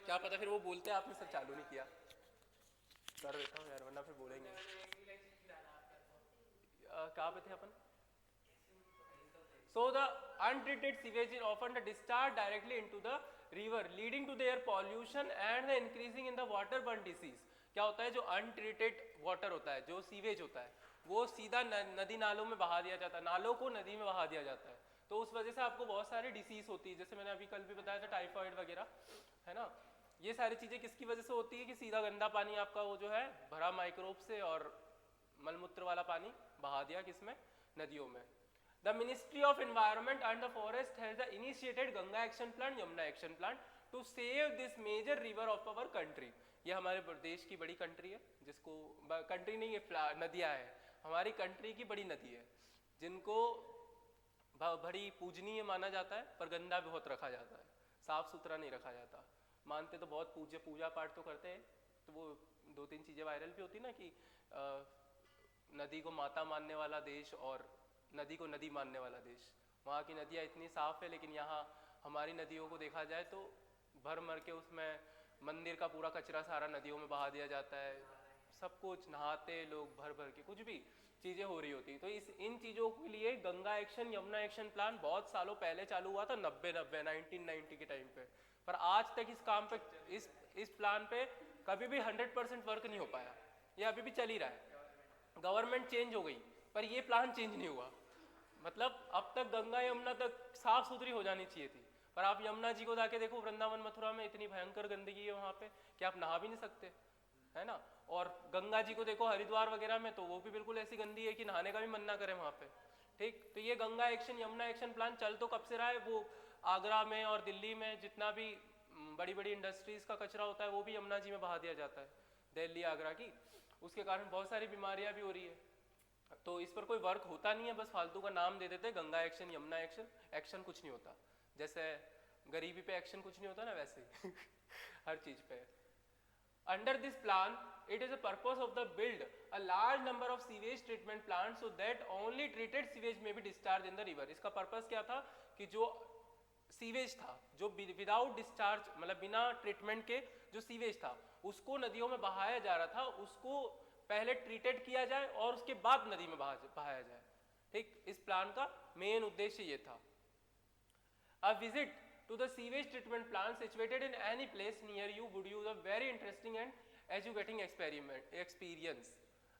क्या पता फिर वो बोलते हैं आपने सर चालू नहीं किया, कर देता हूँ यार वरना फिर बोलेंगे। कहाँ पे थे अपन? So the untreated sewage is often discharged directly into the river, leading to their pollution and the increasing in the waterborne disease. क्या होता है, जो अनट्रीटेड वाटर होता है, जो सीवेज होता है, वो सीधा नदी नालों में बहा दिया जाता है, नालों को नदी में बहा दिया जाता है। तो उस वजह से आपको बहुत सारी डिसीज होती है, जैसे मैंने अभी कल भी बताया था टाइफाइड वगैरह, है ना। ये सारी चीज़ें किसकी वजह से होती है कि सीधा गंदा पानी आपका वो जो है भरा माइक्रोब से और मलमूत्र वाला पानी बहा दिया किसमें, नदियों में। The Ministry of Environment and the Forest has initiated Ganga Action Plan, Yamuna Action Plan to save this major river of our country. ये हमारे देश की बड़ी कंट्री है, जिसको कंट्री नहीं ये नदियाँ है, हमारी कंट्री की बड़ी नदी है, जिनको बड़ी पूजनीय माना जाता है, पर गंदा बहुत रखा जाता है, साफ सुथरा नहीं रखा जाता। मानते तो बहुत पूजा पाठ तो करते हैं, तो वो 2-3 चीज़ें वायरल भी होती ना कि नदी को माता मानने वाला देश और नदी को नदी मानने वाला देश। वहाँ की नदियाँ इतनी साफ है, लेकिन यहाँ हमारी नदियों को देखा जाए तो भर मर के उसमें मंदिर का पूरा कचरा सारा नदियों में बहा दिया जाता है, सब कुछ नहाते लोग भर भर के, कुछ भी चीज़ें हो रही होती। तो इन चीज़ों के लिए Ganga action Yamuna action plan बहुत सालों पहले चालू हुआ था, 1990 के टाइम पे, पर आज तक इस काम पे इस प्लान पे कभी भी 100% वर्क नहीं हो पाया। ये अभी भी चल ही रहा है। गवर्नमेंट चेंज हो गई पर ये प्लान चेंज नहीं हुआ। मतलब अब तक गंगा यमुना तक साफ सुथरी हो जानी चाहिए थी, पर आप यमुना जी को जाके देखो, वृंदावन मथुरा में इतनी भयंकर गंदगी है वहाँ पे कि आप नहा भी नहीं सकते, है ना। और गंगा जी को देखो हरिद्वार वगैरह में, तो वो भी बिल्कुल ऐसी गंदी है कि नहाने का भी मन ना करे वहाँ पे। ठीक, तो ये Ganga action Yamuna action plan चल तो कब से रहा है, वो आगरा में और दिल्ली में जितना भी बड़ी बड़ी इंडस्ट्रीज का कचरा होता है वो भी यमुना जी में बहा दिया जाता है, दिल्ली आगरा की। उसके कारण बहुत सारी बीमारियां भी हो रही है। तो इस पर कोई वर्क होता नहीं है, बस फालतू का नाम दे देते Ganga action Yamuna action, action कुछ नहीं होता। जैसे गरीबी पे एक्शन कुछ नहीं होता ना, वैसे हर चीज पे। Under this plan, it is a purpose of the build a large number of sewage treatment plants so that only treated sewage may be discharged in the river. इसका पर्पस क्या था कि जो सीवेज था, जो विदाउट डिस्चार्ज मतलब बिना treatment के जो सीवेज था उसको नदियों में बहाया जा रहा था, उसको पहले ट्रीटेड किया जाए और उसके बाद नदी में बहाया जाए। ठीक, इस प्लान का मेन उद्देश्य ये था। A visit to the sewage treatment plant situated in any place near you would use a very interesting and educating experience.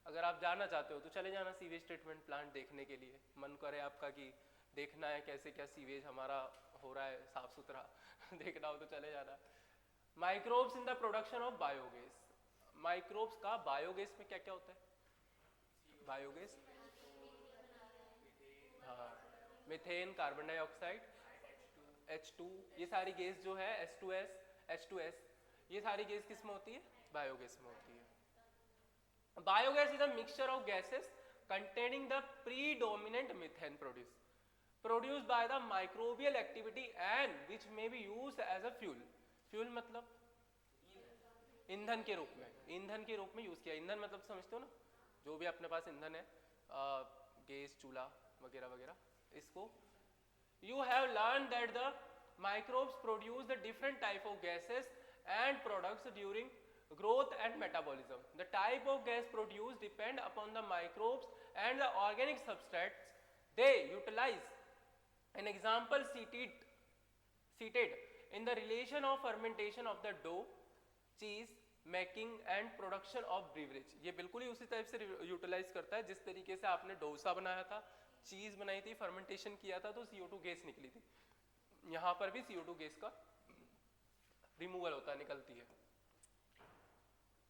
अगर आप जाना चाहते हो तो चले जाना सीवेज ट्रीटमेंट प्लांट देखने के लिए, मन करे आपका कि देखना है कैसे क्या सीवेज हमारा हो रहा है साफ सुथरा देखना हो तो चले जाना। Microbes in the production of biogas, microbes का बायोगैस में क्या क्या होता है? बायोगैस, हाँ, मीथेन, कार्बन डाइऑक्साइड, H2, ये सारी गैस जो है H2S, H2S, ये सारी गैस किस में होती है? बायोगैस में होती है। Biogas is a mixture of gases containing the predominant methane produced by the microbial activity and which may be used as a fuel. Fuel मतलब ईंधन के रूप में, ईंधन के रूप में यूज किया। ईंधन मतलब समझते हो ना, जो भी अपने पास ईंधन है, गैस, चूल्हा वगैरह वगैरह, इसको you have learned that the microbes produce the different type of gases and products during growth and metabolism. The type of gas produced depend upon the microbes and the organic substrates they utilize. An example cited in the relation of fermentation of the dough, cheese making and production of beverage. ये बिल्कुल ही उसी type से utilise करता है जिस तरीके से आपने डोसा बनाया था, चीज बनाई थी, फर्मेंटेशन किया था तो CO2 गैस निकली थी, यहां पर भी CO2 गैस का रिमूवल होता है, निकलती है।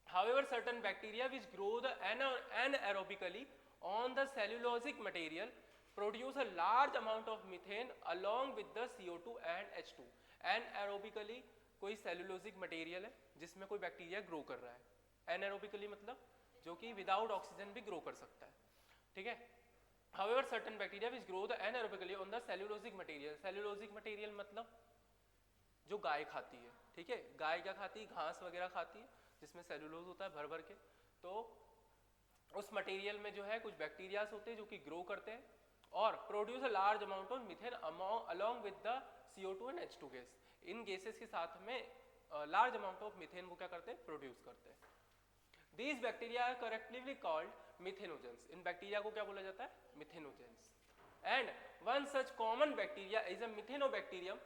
However, certain bacteria which grow anaerobically on the cellulosic material produce a large amount of methane along with the CO2 and H2. Anaerobically कोई सेलुलोजिक मटेरियल है जिसमें कोई बैक्टीरिया ग्रो कर रहा है, एनारोबिकली मतलब जो कि विदाउट ऑक्सीजन भी ग्रो कर सकता है, ठीक है। However, certain bacteria which grow anaerobically on the cellulosic material, cellulosic material मतलब जो गाय खाती है, ठीक है, गाय क्या खाती है? घास वगैरह खाती है जिसमें सेलुलोज होता है भर भर के। तो उस मटेरियल में जो है कुछ बैक्टीरियाज होते हैं जो कि ग्रो करते हैं और produce a large amount of methane along with the CO2 and H2 gas. In gases के साथ में लार्ज अमाउंट ऑफ मीथेन को क्या करते हैं, प्रोड्यूस करते हैं. These bacteria are collectively called methanogens. In bacteria को क्या बोला जाता है, methanogens. And one such common bacteria is a methanobacterium.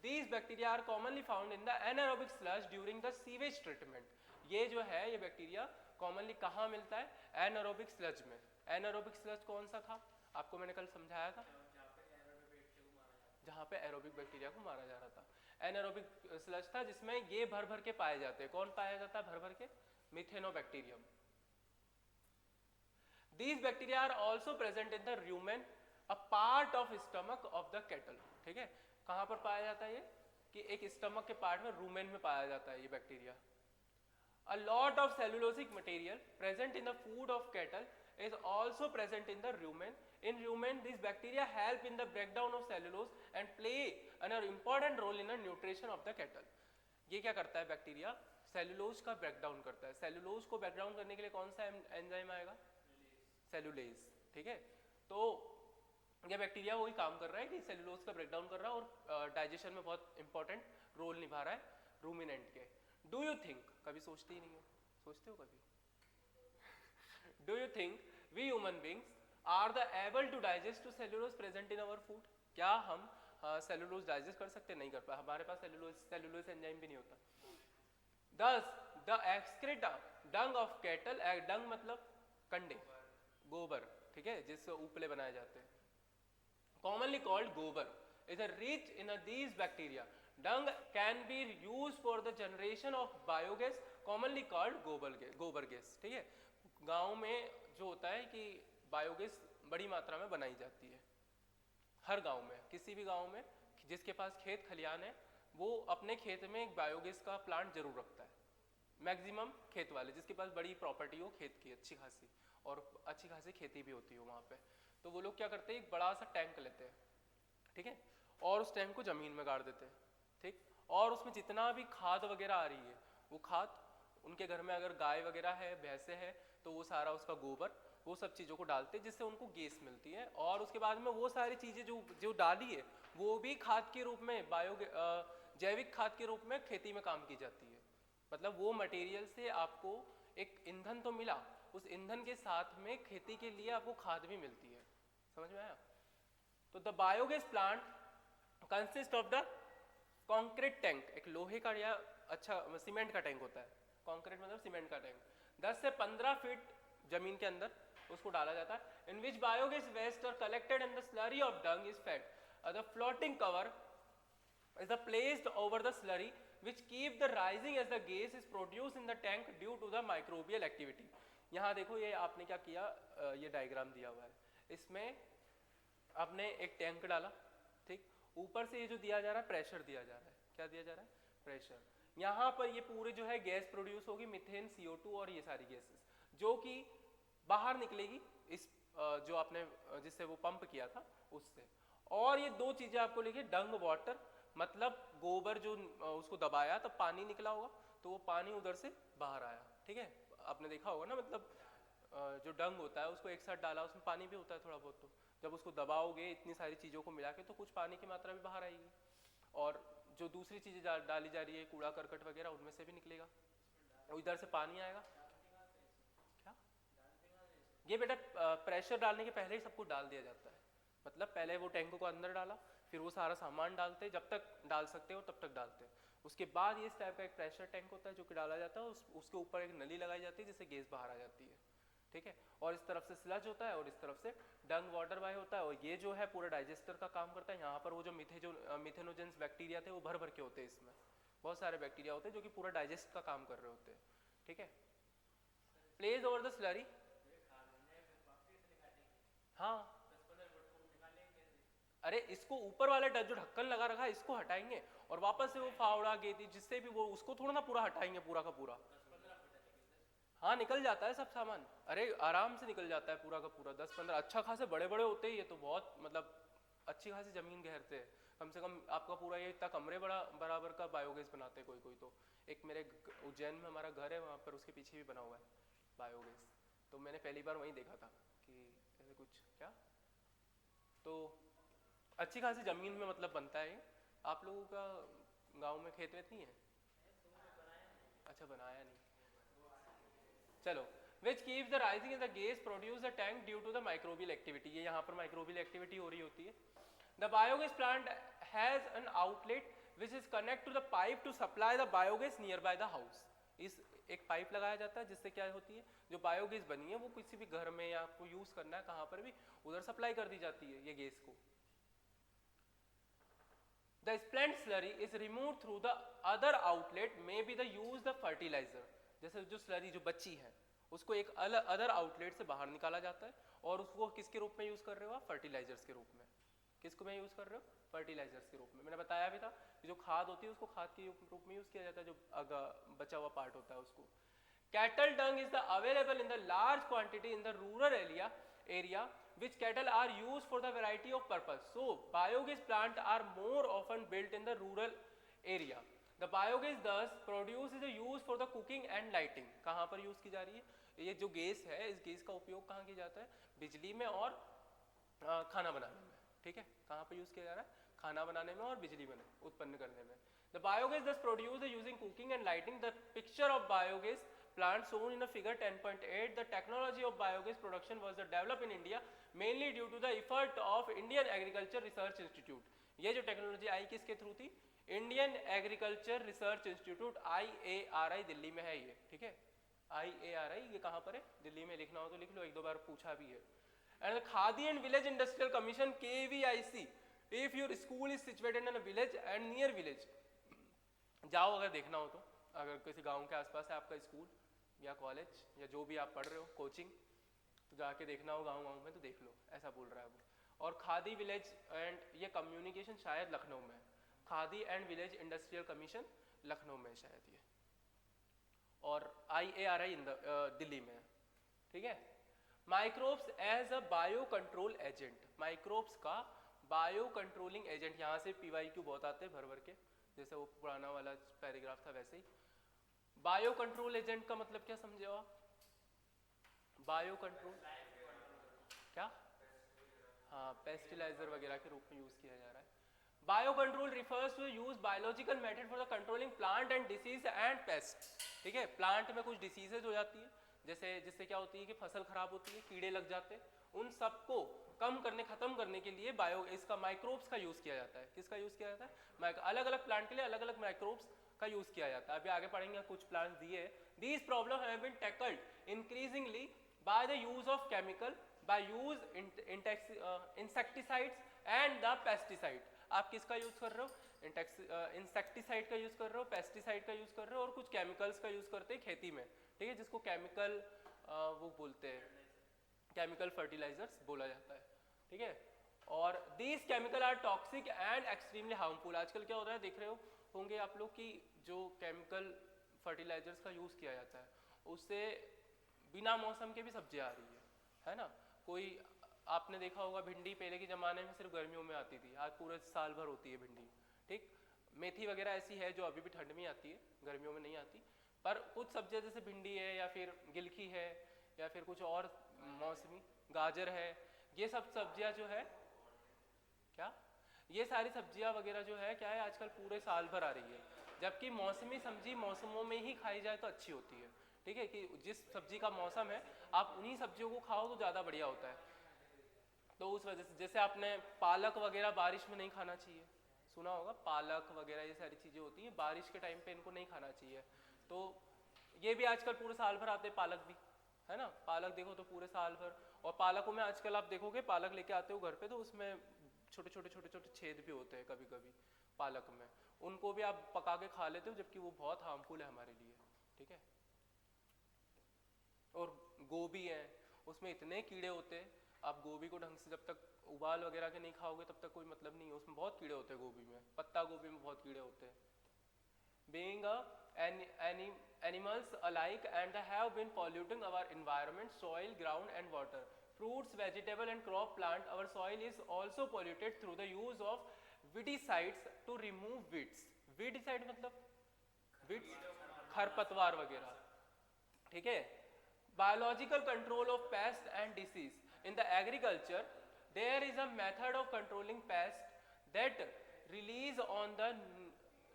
These bacteria are commonly found in the anaerobic sludge during the sewage treatment. ये जो है ये बैक्टीरिया कॉमनली कहाँ मिलता है, एनारोबिक स्लज में. एनारोबिक स्लज कौन सा था, आपको मैंने कल समझाया था, जहाँ पे एरोबिक बैक्टीरिया को मारा जा रहा था. एनारोबिक स्लज था जिसमें ये भर भर के पाए जाते हैं. कौन पाया जाता है भर भर के, Methanobacterium. These bacteria are also present in the rumen, a part of stomach of the cattle. ठीक है, कहाँ पर पाया जाता है ये, कि एक स्टमक के पार्ट में, रूमेन में पाया जाता है ये bacteria. A lot of cellulosic material present in the food of cattle is also present in the rumen. In rumen, these bacteria help in the breakdown of cellulose and play an important role in the nutrition of the cattle. ये क्या करता है bacteria, cellulose का breakdown करता है. Cellulose को breakdown करने के लिए कौन सा एंजाइम आएगा, सेलुलेज. ठीक है, तो ये बैक्टीरिया वही काम कर रहा है कि सेलुलोज का ब्रेकडाउन कर रहा है और डाइजेशन में बहुत इंपॉर्टेंट रोल निभा रहा है रूमिनेंट के. डू यू थिंक, कभी सोचते ही नहीं हो, सोचते हो कभी, do you think we human beings are the able to digest to cellulose present in our food. क्या हम सेलुलोज डाइजेस्ट कर सकते, नहीं कर पाए, हमारे पास सेलुलोज एंजाइम भी नहीं होता. Thus, the excreta dung of cattle, dung मतलब कंडे, गोबर. ठीक है, जिससे उपले बनाए जाते हैं, commonly called गोबर, is a rich in these bacteria. Dung can be used for the generation of biogas, commonly called गोबर गैस. ठीक है, गांव में जो होता है कि बायोगैस बड़ी मात्रा में बनाई जाती है. हर गांव में, किसी भी गांव में जिसके पास खेत खलियान है, वो अपने खेत में एक बायोगैस का प्लांट जरूर रखता है. मैक्सिमम खेत वाले जिसके पास बड़ी प्रॉपर्टी हो खेत की अच्छी खासी, और अच्छी खासी खेती भी होती हो वहाँ पे, तो वो लोग क्या करते हैं, एक बड़ा सा टैंक लेते हैं. ठीक है, और उस टैंक को ज़मीन में गाड़ देते हैं. ठीक, और उसमें जितना भी खाद वगैरह आ रही है, वो खाद उनके घर में अगर गाय वगैरह है, भैंसे है, तो वो सारा उसका गोबर, वो सब चीज़ों को डालते हैं जिससे उनको गैस मिलती है. और उसके बाद में वो सारी चीज़ें जो जो डाली है वो भी खाद के रूप में, जैविक खाद के रूप में खेती में काम की जाती है. मतलब वो मटेरियल से आपको एक ईंधन तो मिला, उस ईंधन के साथ में खेती के लिए आपको खाद भी मिलती है. समझ में आया. तो the biogas plant consist of the concrete tank, एक लोहे का या अच्छा सीमेंट का टैंक होता है. कॉन्क्रीट मतलब सीमेंट का टैंक, 10 से 15 फीट जमीन के अंदर उसको डाला जाता है. In which biogas waste are collected and the slurry of dung is fed. The floating cover is placed over the slurry which keep the rising as the gas is produced in the tank due to the microbial activity. यहाँ देखो ये आपने क्या किया, ये diagram दिया हुआ है, इसमें आपने एक टैंक डाला. ठीक, ऊपर से ये जो दिया जा रहा है प्रेशर दिया जा रहा है, क्या दिया जा रहा है, प्रेशर. यहाँ पर ये पूरे जो है गैस प्रोड्यूस होगी, मीथेन, CO2 और ये सारी गैसेस जो कि बाहर निकलेगी इस जो आपने जिससे वो पंप किया था उससे. और ये दो चीजें आपको लिखी, डंग वाटर मतलब गोबर जो उसको दबाया तब पानी निकला होगा, तो वो पानी उधर से बाहर आया. ठीक है, आपने देखा होगा ना, मतलब जो डंग होता है उसको एक साथ डाला, उसमें पानी भी होता है थोड़ा बहुत, तो जब उसको दबाओगे इतनी सारी चीज़ों को मिला के तो कुछ पानी की मात्रा भी बाहर आएगी. और जो दूसरी चीज़ें डाली जा रही है, कूड़ा करकट वगैरह, उनमें से भी निकलेगा, इधर से पानी आएगा. क्या ये बेटा प्रेशर डालने के पहले ही सब कुछ डाल दिया जाता है. मतलब पहले वो टैंक को अंदर डाला, फिर वो सारा सामान डालते, जब तक डाल सकते हो तब तक डालते हैं. उसके बाद ये इस टाइप का एक प्रेशर टैंक होता है जो कि डाला जाता है, उसके ऊपर एक नली लगाई जाती है जिससे गैस बाहर आ जाती है. ठीक है, और इस तरफ से स्लज होता है और इस तरफ से डंग वाटर बाय होता है. और ये जो है पूरा डाइजेस्टर का काम करता है. यहाँ पर वो जो मिथेनोजेंस बैक्टीरिया थे वो भर भर के होते हैं, इसमें बहुत सारे बैक्टीरिया होते हैं जो कि पूरा डाइजेस्ट का काम कर रहे होते हैं. ठीक है, प्लेज ओवर द स्लरी. हाँ, अरे इसको ऊपर वाला जो ढक्कन लगा रखा है इसको हटाएंगे और वापस से वो फावड़ा गेती जिससे भी वो उसको थोड़ा ना पूरा हटाएंगे पूरा का पूरा. हाँ, निकल जाता है सब सामान, अरे आराम से निकल जाता है पूरा का पूरा. 10-15 अच्छा खासे बड़े बड़े होते हैं ये तो, बहुत मतलब अच्छी खासी जमीन घेरते हैं. कम से कम आपका पूरा ये इतना कमरे बड़ा बराबर का बायोगैस बनाते हैं कोई कोई. तो एक मेरे उज्जैन में हमारा घर है, वहाँ पर उसके पीछे भी बना हुआ है बायोगैस. तो मैंने पहली बार वहीं देखा था कि ऐसे कुछ क्या. तो अच्छी खासी जमीन में मतलब बनता है. आप लोगों का गांव में खेत वेत नहीं है? अच्छा बनाया नहीं, चलो. Which keeps the rising in the gas produce the tank due to the microbial activity. ये यहाँ पर microbial activity हो रही होती है. The biogas plant has an outlet which is connect to the pipe to supply the biogas nearby the house. इस एक pipe लगाया जाता है जिससे क्या होती है, जो बायोगैस बनी है वो किसी भी घर में या आपको यूज करना है कहाँ पर भी, उधर सप्लाई कर दी जाती है ये गैस को. The spent slurry is removed through the other outlet, may be the use the fertilizer. जैसे जो स्लरी जो बची है उसको एक अदर आउटलेट से बाहर निकाला जाता है और उसको किसके रूप में यूज कर रहे हो आप, फर्टिलाइजर्स के रूप में. किसको में यूज कर रहे हो, फर्टिलाइजर्स के रूप में. मैंने बताया भी था कि जो खाद होती है उसको खाद के रूप में यूज किया जाता है, जो बचा हुआ पार्ट होता है उसको. Cattle dung is the available in the large quantity in the rural area which cattle are used for the variety of purpose. So biogas plant are more often built in the rural area. The biogas thus produce is used for the cooking and lighting. कहाँ पर use की जा रही है, ये जो gas है इस गैस का उपयोग कहाँ किया जाता है, बिजली में और खाना बनाने में. ठीक है, कहाँ पर यूज किया जा रहा है, खाना बनाने में और बिजली उत्पन्न करने में. The biogas thus produced using cooking and lighting. The picture of biogas plant shown in the figure 10.8. The technology of biogas production was developed in India mainly due to the effort of Indian Agriculture Research Institute. ये जो technology आई किसके through थी, Indian agriculture research institute IARI Delhi में है ये. ठीक है, IARI ये कहाँ पर है, दिल्ली में. लिखना हो तो लिख लो, एक दो बार पूछा भी है. And khadi and village industrial commission KVIC. If your school is situated in a village and near village, जाओ अगर देखना हो तो, अगर किसी गांव के आसपास है आपका स्कूल या कॉलेज या जो भी आप पढ़ रहे हो कोचिंग, तो जाके देखना हो गांव में तो देख लो, ऐसा बोल रहा है वो. और खादी विलेज एंड ये कम्युनिकेशन शायद लखनऊ में है, khadi and village industrial commission Lucknow में शायद ये, और IARI दिल्ली में है. ठीक है. Microbes as a bio control agent. Microbes का बायो कंट्रोलिंग एजेंट, यहाँ से PYQ बहुत आते हैं भर भर के, जैसे वो पुराना वाला पैराग्राफ था वैसे ही. बायो कंट्रोल एजेंट का मतलब क्या समझे हो आप, बायो कंट्रोल क्या, हाँ पेस्टिलाइजर वगैरह के रूप में यूज किया जा रहा है. Bio control refers to use biological method for the controlling plant and disease and pest. ठीक है, प्लांट में कुछ डिसीजेज हो जाती है, जैसे जिससे क्या होती है कि फसल खराब होती है, कीड़े लग जाते हैं, उन सबको कम करने खत्म करने के लिए बायो इसका माइक्रोब्स का यूज किया जाता है. किसका यूज किया जाता है, अलग अलग प्लांट के लिए अलग अलग माइक्रोब्स का यूज किया जाता है. अभी आगे पढ़ेंगे, कुछ प्लांट्स दिए. These problem have been tackled increasingly by the use of chemical, by use insecticides and the pesticide. आप किसका यूज कर रहे हो, इंसेक्टिसाइड का यूज कर रहे हो, पेस्टिसाइड का यूज कर रहे हो, और कुछ केमिकल्स का यूज करते हैं खेती में. ठीक है, जिसको केमिकल वो बोलते हैं, केमिकल फर्टिलाइजर्स बोला जाता है. ठीक है, और these chemical are toxic and extremely harmful. आजकल क्या होता है, देख रहे होंगे आप लोग कि जो केमिकल फर्टिलाइजर्स का यूज किया जाता है उससे बिना मौसम के भी सब्जियां आ रही है ना. कोई आपने देखा होगा भिंडी पहले के ज़माने में सिर्फ गर्मियों में आती थी, आज पूरे साल भर होती है भिंडी. ठीक, मेथी वगैरह ऐसी है जो अभी भी ठंड में आती है, गर्मियों में नहीं आती. पर कुछ सब्जियां जैसे भिंडी है या फिर गिलकी है या फिर कुछ और मौसमी गाजर है, ये सब सब्जियां जो है क्या, ये सारी सब्जियां वगैरह जो है क्या है आजकल पूरे साल भर आ रही है. जबकि मौसमी सब्जी मौसमों में ही खाई जाए तो अच्छी होती है. ठीक है, कि जिस सब्जी का मौसम है आप उन्हीं सब्जियों को खाओ तो ज़्यादा बढ़िया होता है. तो उस वजह से जैसे आपने पालक वगैरह बारिश में नहीं खाना चाहिए, सुना होगा, पालक वगैरह ये सारी चीज़ें होती हैं बारिश के टाइम पे, इनको नहीं खाना चाहिए. तो ये भी आजकल पूरे साल भर आते हैं, पालक भी है ना. पालक देखो तो पूरे साल भर, और पालकों में आजकल आप देखोगे पालक लेके आते हो घर पे तो उसमें छोटे छोटे छोटे छोटे छेद भी होते हैं कभी कभी पालक में, उनको भी आप पका के खा लेते हो जबकि वो बहुत हार्मफुल है हमारे लिए. ठीक है, और गोभी है उसमें इतने कीड़े होते हैं, आप गोभी को ढंग से जब तक उबाल वगैरह के नहीं खाओगे तब तक कोई मतलब नहीं है, उसमें बहुत कीड़े होते हैं गोभी में, पत्ता गोभी में बहुत कीड़े होते हैं. Being animals alike and have been polluting our environment, soil, ground and water. Fruits, vegetable and crop plant, our soil is also polluted through the use of weedicides to remove weeds. Weedicide मतलब weeds, खरपतवार वगैरह. ठीक है, biological control of pest and disease. In the agriculture, there is a method of controlling pest that release on the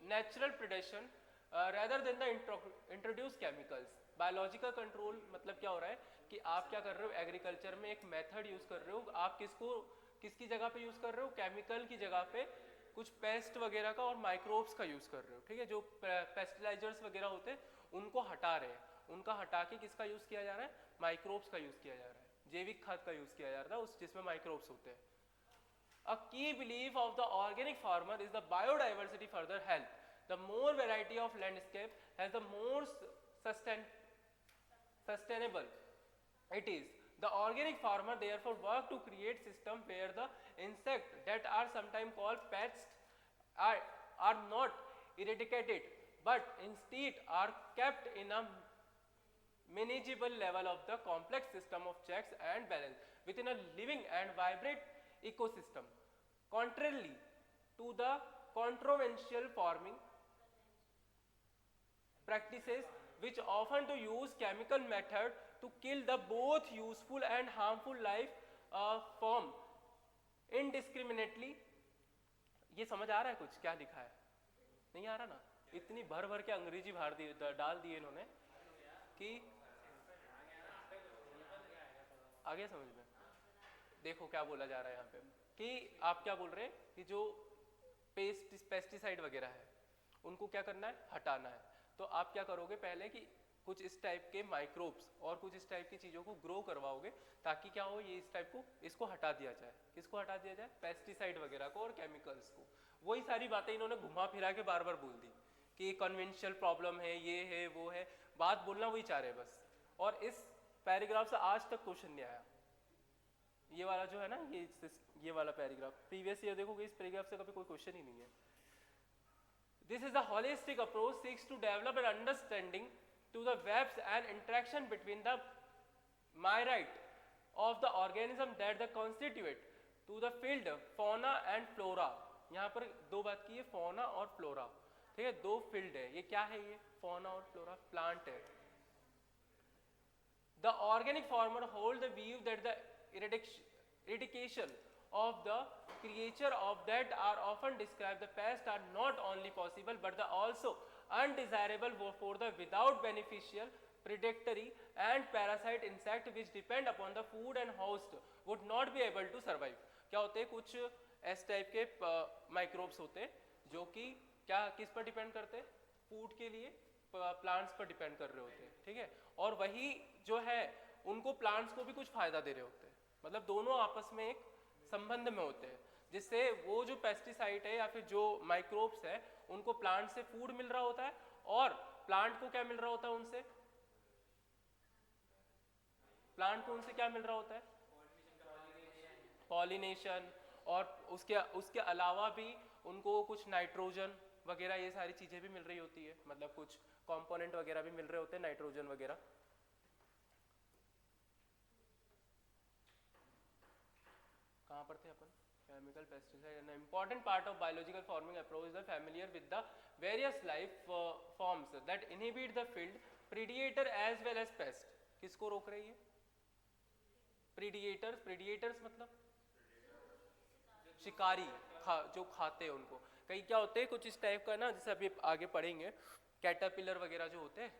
natural predation rather than the introduced chemicals. Biological control मतलब क्या हो रहा है कि आप क्या कर रहे हो, एग्रीकल्चर में एक मेथड यूज कर रहे हो, आप किसकी जगह पे यूज कर रहे हो, केमिकल की जगह पे कुछ पेस्ट वगैरह का और माइक्रोब्स का यूज कर रहे हो, ठीक है। जो पेस्टिलाइजर्स वगैरह होते हैं उनको हटा रहे हैं, उनका हटा के किसका यूज किया जा रहा है, माइक्रोब्स का यूज किया जा रहा है, जैविक खाद का यूज किया जा रहा है उस जिसमें माइक्रोब्स होते हैं. A key belief of the organic farmer is the biodiversity further health. The more variety of landscape has the more sustainable it is. The organic farmer therefore work to create system where the insects that are sometimes called pests are not eradicated but instead are kept in a manageable level of the complex system of checks and balance within a living and vibrant ecosystem. Contrarily to the controversial farming practices which often to use chemical method to kill the both useful and harmful life form indiscriminately. ये समझ आ रहा है कुछ क्या लिखा है? नहीं आ रहा ना? इतनी भर भर के अंग्रेजी डाल दिए इन्होंने कि आगे समझ में. देखो क्या बोला जा रहा है यहाँ पे कि आप क्या बोल रहे हैं कि जो पेस्टिसाइड वगैरह है उनको क्या करना है, हटाना है. तो आप क्या करोगे पहले कि कुछ इस टाइप के माइक्रोब्स और कुछ इस टाइप की चीज़ों को ग्रो करवाओगे ताकि क्या हो, ये इस टाइप को इसको हटा दिया जाए. किसको हटा दिया जाए? पेस्टिसाइड वगैरह को और केमिकल्स को. वही सारी बातें इन्होंने घुमा फिरा के बार बार बोल दी कि कन्वेंशनल प्रॉब्लम है, ये है, वो है. बात बोलना वही चाह रहे बस. और इस पैराग्राफ से आज तक क्वेश्चन नहीं आया. ये वाला जो है ना, ये वाला पैराग्राफ प्रीवियस ईयर देखोगे, इस पैराग्राफ से कभी कोई क्वेश्चन ही नहीं है. This is a holistic approach seeks to develop an understanding to the webs and interaction between the myriad of the organism that the constitute to the field fauna and flora. यहाँ पर दो बात की है, fauna और flora, ठीक है. दो field है. ये क्या है? ये fauna और flora plant है. The organic farmer hold the view that the eradication of the creature of that are often described the pest are not only possible but the also undesirable for the without beneficial predatory and parasite insect which depend upon the food and host would not be able to survive. क्या होते हैं? कुछ इस type के microbes होते हैं जो कि क्या किस पर डिपेंड करते हैं? फूड के लिए प्लांट्स पर डिपेंड कर रहे होते हैं, ठीक है. और वही जो है उनको प्लांट्स को भी कुछ फायदा दे रहे होते हैं. मतलब दोनों आपस में एक संबंध में होते हैं जिससे वो जो पेस्टिसाइड है या फिर जो माइक्रोब्स है उनको प्लांट से फूड मिल रहा होता है और प्लांट को क्या मिल रहा होता है उनसे? प्लांट को उनसे क्या मिल रहा होता है? पॉलिनेशन. और उसके अलावा भी उनको कुछ नाइट्रोजन वगैरह ये सारी चीजें भी मिल रही होती है. मतलब कुछ कंपोनेंट वगैरह भी मिल रहे होते हैं, नाइट्रोजन वगैरह. कहाँ पर थे अपन? Chemical pesticide. An important part of biological farming approach is the familiar with the various life forms that inhabit the field, predator as well as pest. किसको रोक रही है? Predators. Predators मतलब शिकारी, जो खाते हैं उनको. कई क्या होते हैं कुछ इस टाइप का ना, जैसे अभी आगे पढ़ेंगे, कैटरपिलर वगैरह जो होते हैं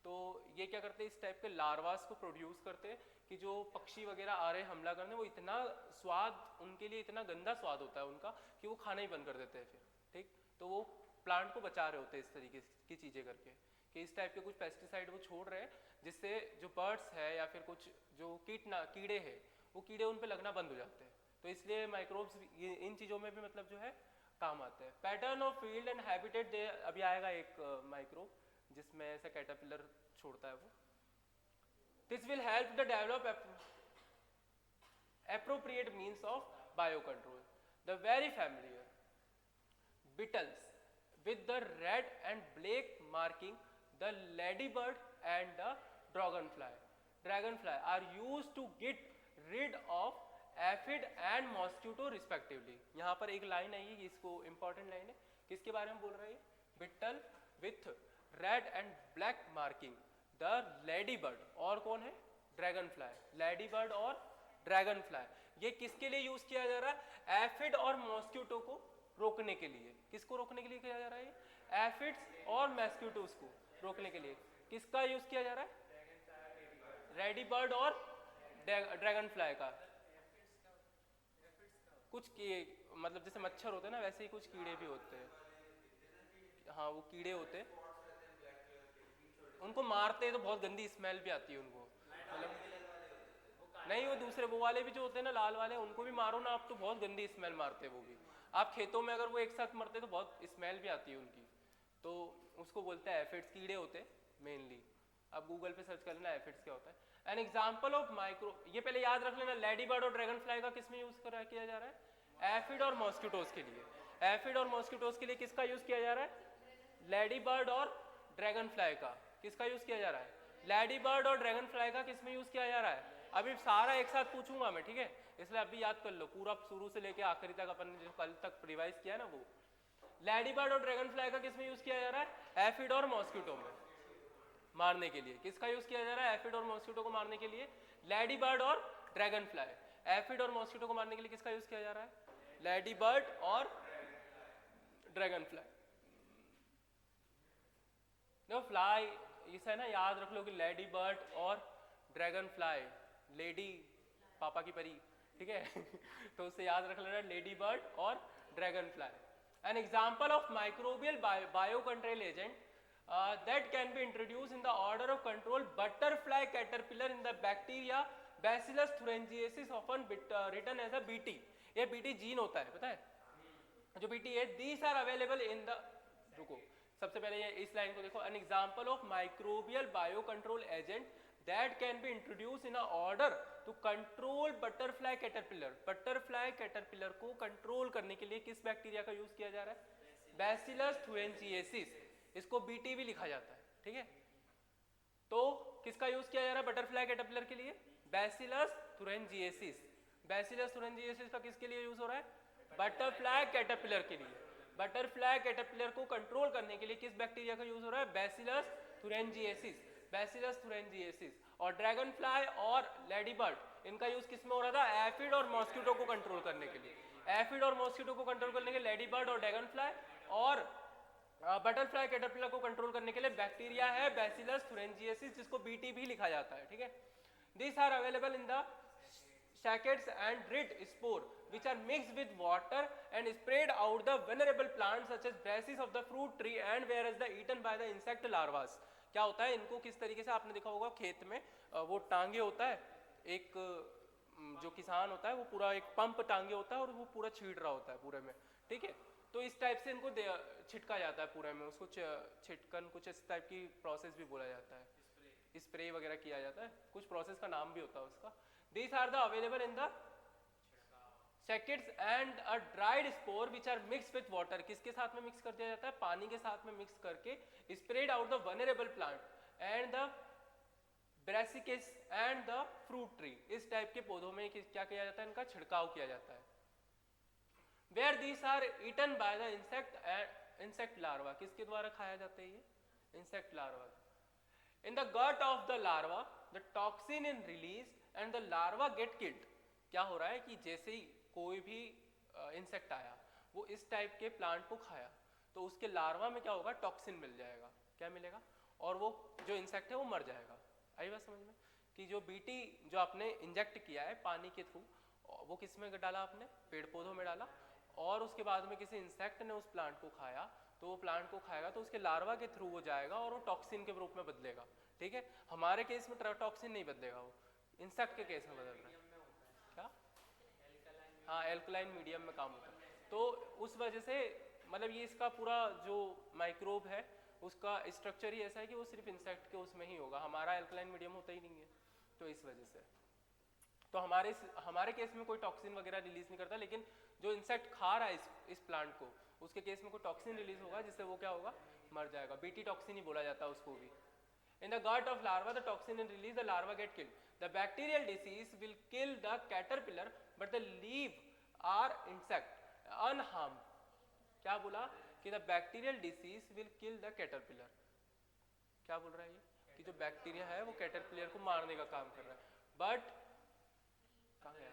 तो ये क्या करते हैं, इस टाइप के लार्वास को प्रोड्यूस करते हैं कि जो पक्षी वगैरह आ रहे हैं हमला करने, वो इतना स्वाद उनके लिए, इतना गंदा स्वाद होता है उनका कि वो खाना ही बंद कर देते हैं फिर, ठीक. तो वो प्लांट को बचा रहे होते हैं इस तरीके की चीज़ें करके कि इस टाइप के कुछ पेस्टिसाइड वो छोड़ रहे हैं जिससे जो बर्ड्स है या फिर कुछ जो कीड़े हैं वो कीड़े उन पर लगना बंद हो जाते हैं. तो इसलिए माइक्रोब्स इन चीज़ों में भी मतलब जो है काम आते हैं. Pattern of field and habitat. अभी आएगा एक माइक्रोब जिसमें ऐसा कैटरपिलर छोड़ता है वो. This will help the develop appropriate means of biocontrol. The very familiar beetles with the red and black marking, the ladybird and the dragonfly are used to get rid of aphid and mosquito respectively. यहाँ पर एक line आई है, इसको important line है. किसके बारे में बोल रही है? Beetle with red and black marking, the lady bird और कौन है? Dragon fly. लेडी बर्ड और ड्रैगन फ्लाई ये किसके लिए यूज किया जा रहा है? एफिड और मॉस्किटो को रोकने के लिए, किसको रोकने के लिए किया जा रहा है? एफिड्स और मॉस्किटोज को रोकने के लिए किसका यूज किया जा रहा है? रेडी बर्ड और ड्रैगन फ्लाई का। कुछ मतलब जैसे मच्छर होते हैं ना, वैसे ही कुछ कीड़े भी होते हैं। हाँ वो कीड़े होते हैं, उनको मारते हैं तो बहुत गंदी स्मेल भी आती है उनको, मतलब नहीं वो दूसरे वो वाले भी जो होते हैं ना लाल वाले, उनको भी मारो ना आप तो बहुत गंदी स्मेल मारते हैं वो भी। आप खेतों में अगर वो एक साथ मरते तो बहुत स्मेल भी आती है उनकी, तो उसको बोलते हैं एफिड्स, कीड़े होते हैं मेनली। आप गूगल पे सर्च कर लेना एफिड्स क्या होता है। एन एग्जाम्पल ऑफ माइक्रो, ये पहले याद रख लेना, लेडी बर्ड और ड्रैगन फ्लाई का किस में यूज किया जा रहा है? एफिड और मॉस्किटोज के लिए। एफिड और मॉस्किटोज के लिए किसका यूज किया जा रहा है? लेडी बर्ड और ड्रैगन फ्लाई का। किसका यूज किया जा रहा है? लेडी बर्ड और ड्रैगन फ्लाई का किस में यूज किया जा रहा है? अभी सारा एक साथ पूछूंगा मैं, ठीक है, इसलिए अभी याद कर लो पूरा शुरू से लेके आखिरी तक अपन ने जो कल तक रिवाइज किया ना वो। लेडी बर्ड और ड्रैगन फ्लाई का किस में यूज किया जा रहा है? एफिड और मॉस्किटो में मारने के लिए। किसका यूज किया जा रहा है एफिड और मॉस्किटो को मारने के लिए? लेडी बर्ड और ड्रैगन फ्लाई। एफिड और मॉस्किटो को मारने के लिए किसका यूज किया जा रहा है? लेडी बर्ड और ड्रैगन फ्लाई। देखो फ्लाई इसे है ना याद रख लो कि लेडी बर्ड और ड्रैगन फ्लाई, लेडी पापा की परी, ठीक है तो उसे याद रख लेना लेडी बर्ड और dragon fly. An example of microbial bio control agent that can be introduced in the order of control butterfly caterpillar in the bacteria Bacillus thuringiensis often written as a BT। ये BT gene होता है, पता है जो BT है। these are available in the, रुको सबसे पहले ये इस लाइन को देखो, an example of microbial biocontrol agent that can be introduced in a order to control butterfly caterpillar। butterfly caterpillar को कंट्रोल करने के लिए किस बैक्टीरिया का यूज किया जा रहा है? Bacillus thuringiensis, इसको बीटी भी लिखा जाता है, ठीक है। तो किसका यूज किया जा रहा है बटरफ्लाई कैटरपिलर के लिए? Bacillus thuringiensis। बैसिलस thuringiensis का किसके लिए यूज हो रहा है? बटरफ्लाई कैटरपिलर के लिए। बटरफ्लाई कैटरपिलर को कंट्रोल करने के लिए किस बैक्टीरिया का यूज हो रहा है? Bacillus thuringiensis। Bacillus thuringiensis। और ड्रैगन फ्लाई और लेडी बर्ड इनका यूज किस में हो रहा था? एफिड और मॉस्किटो को कंट्रोल करने के लिए। एफिड और मॉस्किटो को कंट्रोल करने के लिए लेडी बर्ड और ड्रैगन फ्लाई, और बटरफ्लाई कैटरपिलर को कंट्रोल करने के लिए बैक्टीरिया है बैसिलस thuringiensis जिसको बीटी भी लिखा जाता है, ठीक है। These are available in the saccades and rid spore which are mixed with water and sprayed out the vulnerable plants such as branches of the fruit tree and whereas the eaten by the insect larvae। क्या होता है इनको किस तरीके से आपने देखा होगा खेत में वो टांगे होता है, एक जो किसान होता है वो पूरा एक पंप टांगे होता है और वो पूरा छीड़ रहा होता है पूरे में, ठीक है। तो इस टाइप से इनको छिटका जाता है पूरे में, उसको छिटकन कुछ इस टाइप की प्रोसेस भी बोला जाता है, स्प्रे वगैरह किया जाता है, कुछ प्रोसेस का नाम भी होता है उसका। These are the available in the saccades and a dried spore which are mixed with water। किसके साथ में मिक्स कर दिया जाता है? पानी के साथ में मिक्स करके sprayed out the vulnerable plant and the brassicas and the fruit tree। इस टाइप के पौधों में क्या किया जाता है? इनका छिड़काव किया जाता है। Where these are eaten by the insect larva। किसके द्वारा खाया जाता है ये? Insect larva। In the gut of the larva the toxin is released and the larva get killed। क्या हो रहा है कि जैसे ही कोई भी इंसेक्ट आया वो इस टाइप के प्लांट को खाया तो उसके लार्वा में क्या होगा? टॉक्सिन मिल जाएगा। क्या मिलेगा? और वो जो इंसेक्ट है वो मर जाएगा। आई बात समझ में कि जो बीटी जो आपने इंजेक्ट किया है पानी के थ्रू वो किस में डाला आपने? पेड़ पौधों में डाला, और उसके बाद में किसी इंसेक्ट ने उस प्लांट को खाया तो वो प्लांट को खाएगा तो उसके लार्वा के थ्रू वो जाएगा और वो टॉक्सिन के रूप में बदलेगा, ठीक है। हमारे केस में टॉक्सिन नहीं बदलेगा, वो इंसेक्ट के केस में बदल रहा है। क्या? हाँ एल्कलाइन मीडियम में काम होता है। तो उस वजह से मतलब ये इसका पूरा जो माइक्रोब है उसका स्ट्रक्चर ही ऐसा है कि वो सिर्फ इंसेक्ट के उसमें ही होगा, हमारा एल्कलाइन मीडियम होता ही नहीं है। तो इस वजह से तो हमारे केस में कोई टॉक्सिन वगैरह रिलीज नहीं करता, लेकिन जो इंसेक्ट खा रहा है इस प्लांट को उसके केस में कोई टॉक्सिन रिलीज होगा जिससे वो क्या होगा? मर जाएगा। बीटी टॉक्सिन ही बोला जाता है उसको भी। In the gut of larva, the toxin is released, the larva get killed. The bacterial disease will kill the caterpillar, but the leaf are insect unharmed। क्या बोला कि the bacterial disease will kill the caterpillar। क्या बोल रहा है ये कि जो बैक्टीरिया है वो कैटरपिलर को मारने का काम कर रहा है, बट कहाँ गया?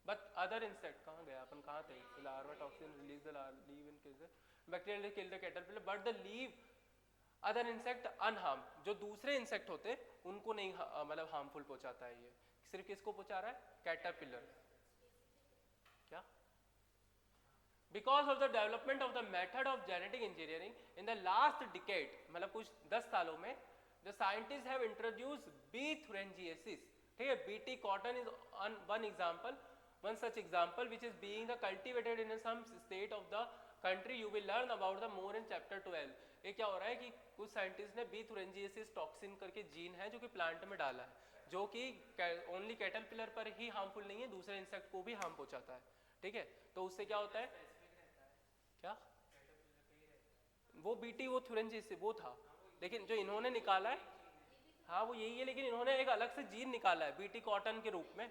बट अदर इंसेक्ट कहाँ गया अपन, कहाँ थे? Larva toxin release the leave in bacteria kill the caterpillar but the leave other insect unharmed, जो दूसरे इंसेक्ट होते उनको नहीं मतलब हार्मफुल पहुंचाता है ये, सिर्फ किसको पहुंचा रहा है? कैटरपिलर। क्या? Because of the development of the method of genetic engineering in the last decade, मतलब कुछ 10 सालों में, the scientist have introduce B thuringiensis, ठीक है, BT cotton is one example, one such example which is being the cultivated in some state of the country. You will learn about the more in chapter 12. ये क्या हो रहा है कि कुछ scientist ने बी थुरेंजिएसिस टॉक्सिन करके gene है जो कि प्लांट में डाला है, जो कि ओनली कैटरपिलर पर ही हार्मफुल नहीं है, दूसरे इंसेक्ट को भी हार्म पहुंचाता है, ठीक है। तो उससे क्या होता है? क्या? वो बीटी वो थुरेंजिएसिस वो था, लेकिन जो इन्होंने निकाला है, हाँ वो यही है, लेकिन इन्होंने एक अलग से जीन निकाला है बीटी कॉटन के रूप में।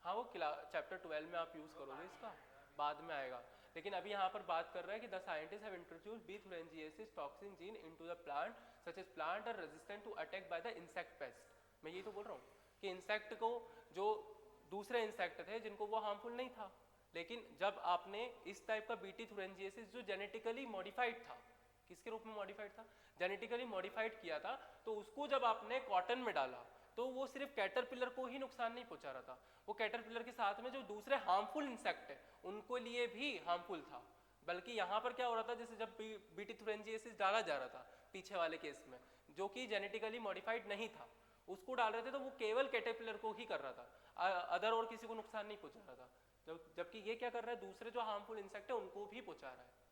हाँ वो चैप्टर 12 में आप यूज करोगे इसका, बाद में आएगा, लेकिन अभी यहाँ पर बात कर रहा है कि the scientist have introduce B thuringiensis toxin gene into the plant such as plant are resistant to attack by the insect pest. मैं ये तो बोल रहा हूँ कि इंसेक्ट को, जो दूसरे इंसेक्ट थे जिनको वो हार्मफुल नहीं था, लेकिन जब आपने इस टाइप का बीटी थुरेंजिएसिस जो जेनेटिकली मॉडिफाइड था, किसके रूप में मॉडिफाइड था? जेनेटिकली मॉडिफाइड किया था, तो उसको जब आपने कॉटन में डाला तो वो सिर्फ कैटरपिलर को ही नुकसान नहीं पहुंचा रहा था, वो कैटरपिलर के साथ में जो दूसरे हार्मफुल इंसेक्ट है उनको लिए भी हार्मफुल था। बल्कि यहाँ पर क्या हो रहा था, जैसे जब बीटी थुरेंजिएसिस डाला जा रहा था पीछे वाले केस में, जो कि जेनेटिकली मॉडिफाइड नहीं था, उसको डाल रहे थे तो वो केवल कैटरपिलर को ही कर रहा था, अदर और किसी को नुकसान नहीं पहुंचा रहा था, जबकि ये क्या कर रहा है, दूसरे जो हार्मफुल इंसेक्ट है उनको भी पहुंचा रहा है।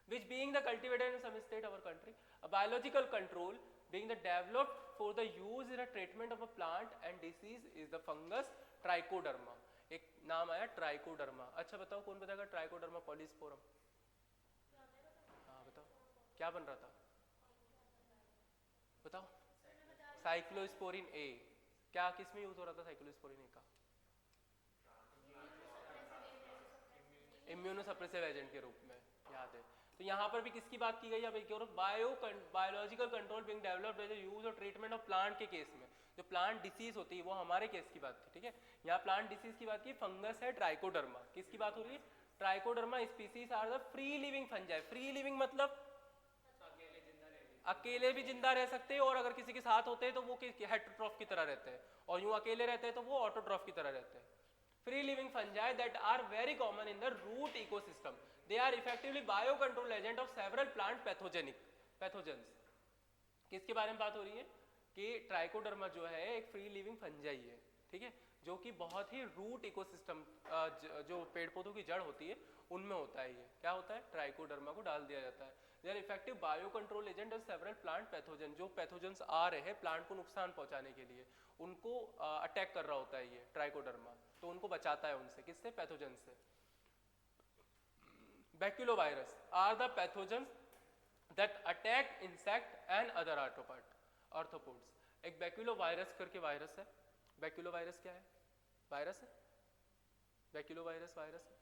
Which being the cultivated in some state of our country, a biological control being the developed for the use in a treatment of a plant and disease is the fungus Trichoderma। एक नाम आया trichoderma. अच्छा बताओ कौन बताएगा trichoderma polysporum? हाँ बताओ क्या बन रहा था, बताओ। साइक्लोस्पोरिन ए, क्या किस में यूज हो रहा था साइक्लोस्पोरिन ए का? इम्यूनोसप्रेसिव एजेंट के रूप में, याद है। तो यहाँ पर भी किसकी बात की गई? अब एक और biological control being developed by the use और ट्रीटमेंट ऑफ प्लांट के केस में, जो प्लांट डिसीज होती है वो हमारे केस की बात थी, ठीक है। यहाँ प्लांट डिसीज की बात की, फंगस है ट्राइकोडर्मा, किसकी बात हो रही है? Trichoderma species are the free living fungi. Free living मतलब अकेले भी जिंदा रह सकते हैं, और अगर किसी के साथ होते हैं तो वो हेटेरोट्रॉफ की तरह रहते हैं, और यूं अकेले रहते हैं तो वो ऑटोट्रॉफ की तरह रहते हैं। Free living fungi that are very common in the root ecosystem. They are effectively biocontrol agent of several plant pathogens. किसके बारे में बात हो रही है? कि ट्राइकोडर्मा जो है एक फ्री लिविंग फंजाई है, ठीक है, जो कि बहुत ही रूट इकोसिस्टम, जो पेड़ पौधों की जड़ होती है उनमें होता है। ये क्या होता है? ट्राइकोडर्मा को डाल दिया जाता है। They are effective bio control agent of several plant pathogen, जो पैथोजेंस आ रहे हैं प्लांट को नुकसान पहुंचाने के लिए, उनको अटैक कर रहा होता है ये ट्राइकोडर्मा, तो उनको बचाता है उनसे, किससे? पैथोजन से। Baculovirus are the pathogens that attack insect and other arthropods. एक बैक्यूलोवायरस करके वायरस है। बैक्यूलोवायरस क्या है? वायरस है। बैक्यूलोवायरस वायरस है,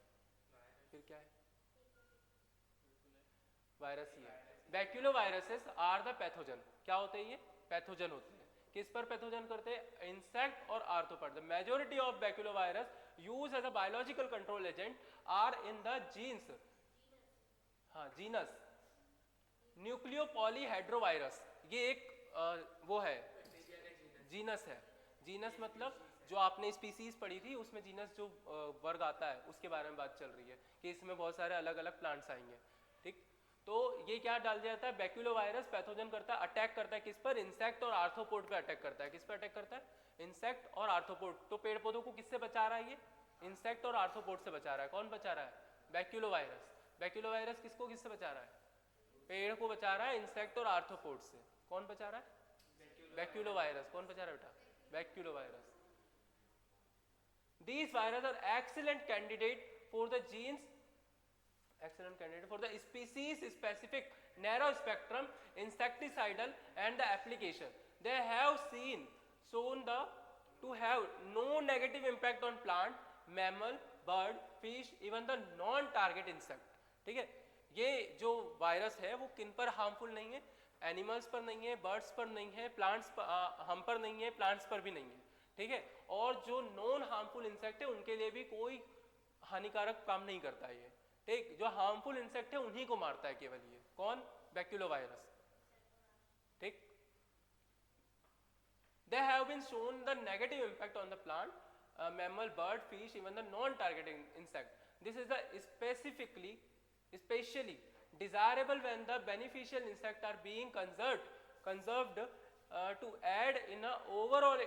फिर क्या है? वायरस ही है। Baculoviruses are the pathogen. क्या होते हैं ये? पैथोजन होते हैं। किस पर पैथोजन करते हैं? इंसेक्ट और arthropod. The majority of baculovirus use as a biological control agent are in the genes, हाँ जीनस न्यूक्लियोपॉलीहेड्रोवायरस। ये एक वो है, जीनस है। जीनस मतलब जो आपने स्पीसीज पढ़ी थी उसमें जीनस जो वर्ग आता है उसके बारे में बात चल रही है कि इसमें बहुत सारे अलग अलग प्लांट्स आएंगे, ठीक। तो ये क्या डाल दिया जाता है? बैक्यूलोवायरस पैथोजन करता है, अटैक करता है किस पर? इंसेक्ट और आर्थ्रोपोड पे अटैक करता है। किस पे अटैक करता है? इंसेक्ट और आर्थ्रोपोड। तो पेड़ पौधों को किससे बचा रहा है ये? इंसेक्ट और आर्थ्रोपोड से बचा रहा है। कौन बचा रहा है? बैक्यूलोवायरस। बैक्यूलोवायरस किसको किससे बचा रहा है? पेड़ को बचा रहा है इंसेक्ट और आर्थ्रोपोड से। कौन बचा रहा है? बैक्यूलोवायरस। कौन बचा रहा है बेटा? Baculovirus. These viruses are excellent candidate for the species specific narrow spectrum insecticidal and the application. They have shown to have no negative impact on plant, mammal, bird, fish, even the non-target insect. ठीक है, ये जो virus है वो किन पर harmful नहीं है? एनिमल्स पर नहीं है, बर्ड्स पर नहीं है, प्लांट्स पर, हम पर नहीं है, प्लांट्स पर भी नहीं है, ठीक है। और जो नॉन हार्मफुल इंसेक्ट है उनके लिए भी कोई हानिकारक काम नहीं करता है ये, ठीक। जो हार्मफुल इंसेक्ट है उन्हीं को मारता है केवल ये, कौन? बैक्यूलोवायरस, ठीक। They have been shown the negative impact on the plant, mammal, bird, fish, even the non-targeting insect. This is the especially desirable when the beneficial insect are being conserved to add in a overall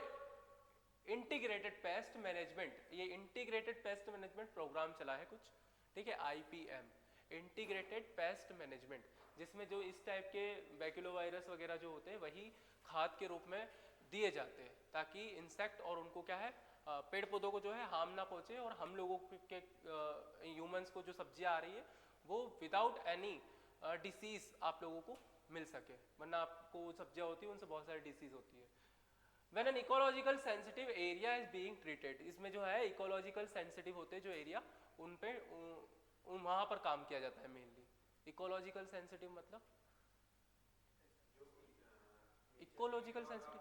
integrated pest management. ये integrated pest management programme चला है कुछ, ठीक है, IPM, integrated pest management, जिसमें जो इस type के बैक्यूलोवायरस वगैरह जो होते हैं वही खाद के रूप में दिए जाते हैं, ताकि इंसेक्ट और उनको क्या है, पेड़ पौधों को जो है हार्म ना पहुंचे, और हम लोगों के ह्यूमंस को जो सब्जियां आ रही है वो विदाउट एनी डिसीज आप लोगों को मिल सके, वरना आपको सब्जियां होती है उनसे बहुत सारी डिसीज होती है। When an ecological sensitive area is being treated, इसमें जो है इकोलॉजिकल सेंसिटिव होते हैं जो एरिया, उन पे वहाँ पर काम किया जाता है मेनली। इकोलॉजिकल सेंसिटिव मतलब इकोलॉजिकल सेंसिटिव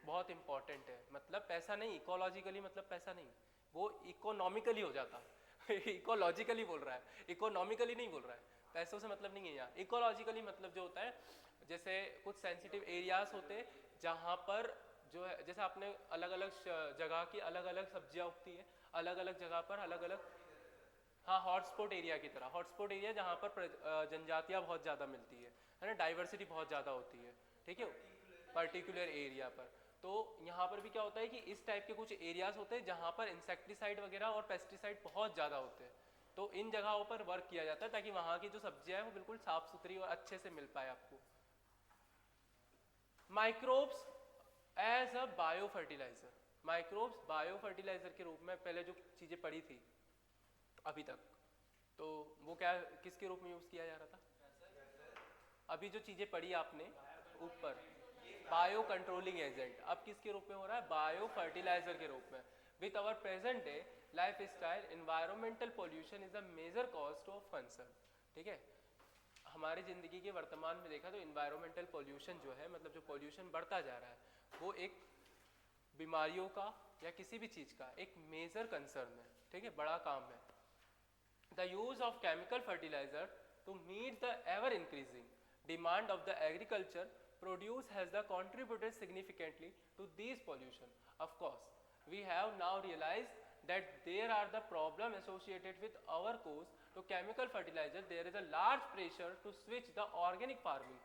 बहुत इंपॉर्टेंट है, मतलब पैसा नहीं, इकोलॉजिकली मतलब पैसा नहीं, वो इकोनॉमिकली हो जाता इकोलॉजिकली बोल रहा है, इकोनॉमिकली नहीं बोल रहा है, पैसों से मतलब नहीं है यहाँ। इकोलॉजिकली मतलब जो होता है, जैसे कुछ सेंसिटिव एरियाज होते हैं जहाँ पर जो है, जैसे आपने अलग अलग जगह की अलग अलग सब्जियाँ उगती है, अलग अलग जगह पर अलग अलग, हाँ, हॉटस्पॉट एरिया की तरह, हॉटस्पॉट एरिया जहाँ पर जनजातियाँ बहुत ज़्यादा मिलती है ना, डाइवर्सिटी बहुत ज़्यादा होती है, ठीक है, पर्टिकुलर एरिया पर। तो यहाँ पर भी क्या होता है कि इस टाइप के कुछ एरियाज होते हैं जहाँ पर इंसेक्टिसाइड वगैरह और पेस्टिसाइड बहुत ज़्यादा होते हैं, तो इन जगहों पर वर्क किया जाता है ताकि वहाँ की जो सब्जियाँ हैं वो बिल्कुल साफ़ सुथरी और अच्छे से मिल पाए आपको। Microbes as a bio fertiliser, microbes bio fertiliser के रूप में पहले जो चीज़ें पढ़ी थी अभी तक, तो वो क्या किसके रूप में यूज़ किया जा रहा था? अभी जो चीज़ें पढ़ी आपने ऊपर, बायो कंट्रोलिंग एजेंट, अब किसके रूप में हो रहा है? बायो फर्टिलाइजर के रूप में। With our present day life style, environmental pollution is a major cause of concern, ठीक है। हमारी ज़िंदगी के वर्तमान में देखा तो इन्वायरमेंटल पोल्यूशन जो है, मतलब जो पोल्यूशन बढ़ता जा रहा है, वो एक बीमारियों का या किसी भी चीज़ का एक मेजर कंसर्न है, ठीक है, बड़ा काम है। The use of chemical fertiliser to meet the ever increasing demand of the agriculture produce has the contributed significantly to these pollution. Of course, we have now realized that there are the problem associated with our course to chemical fertilizer. There is a large pressure to switch the organic farming.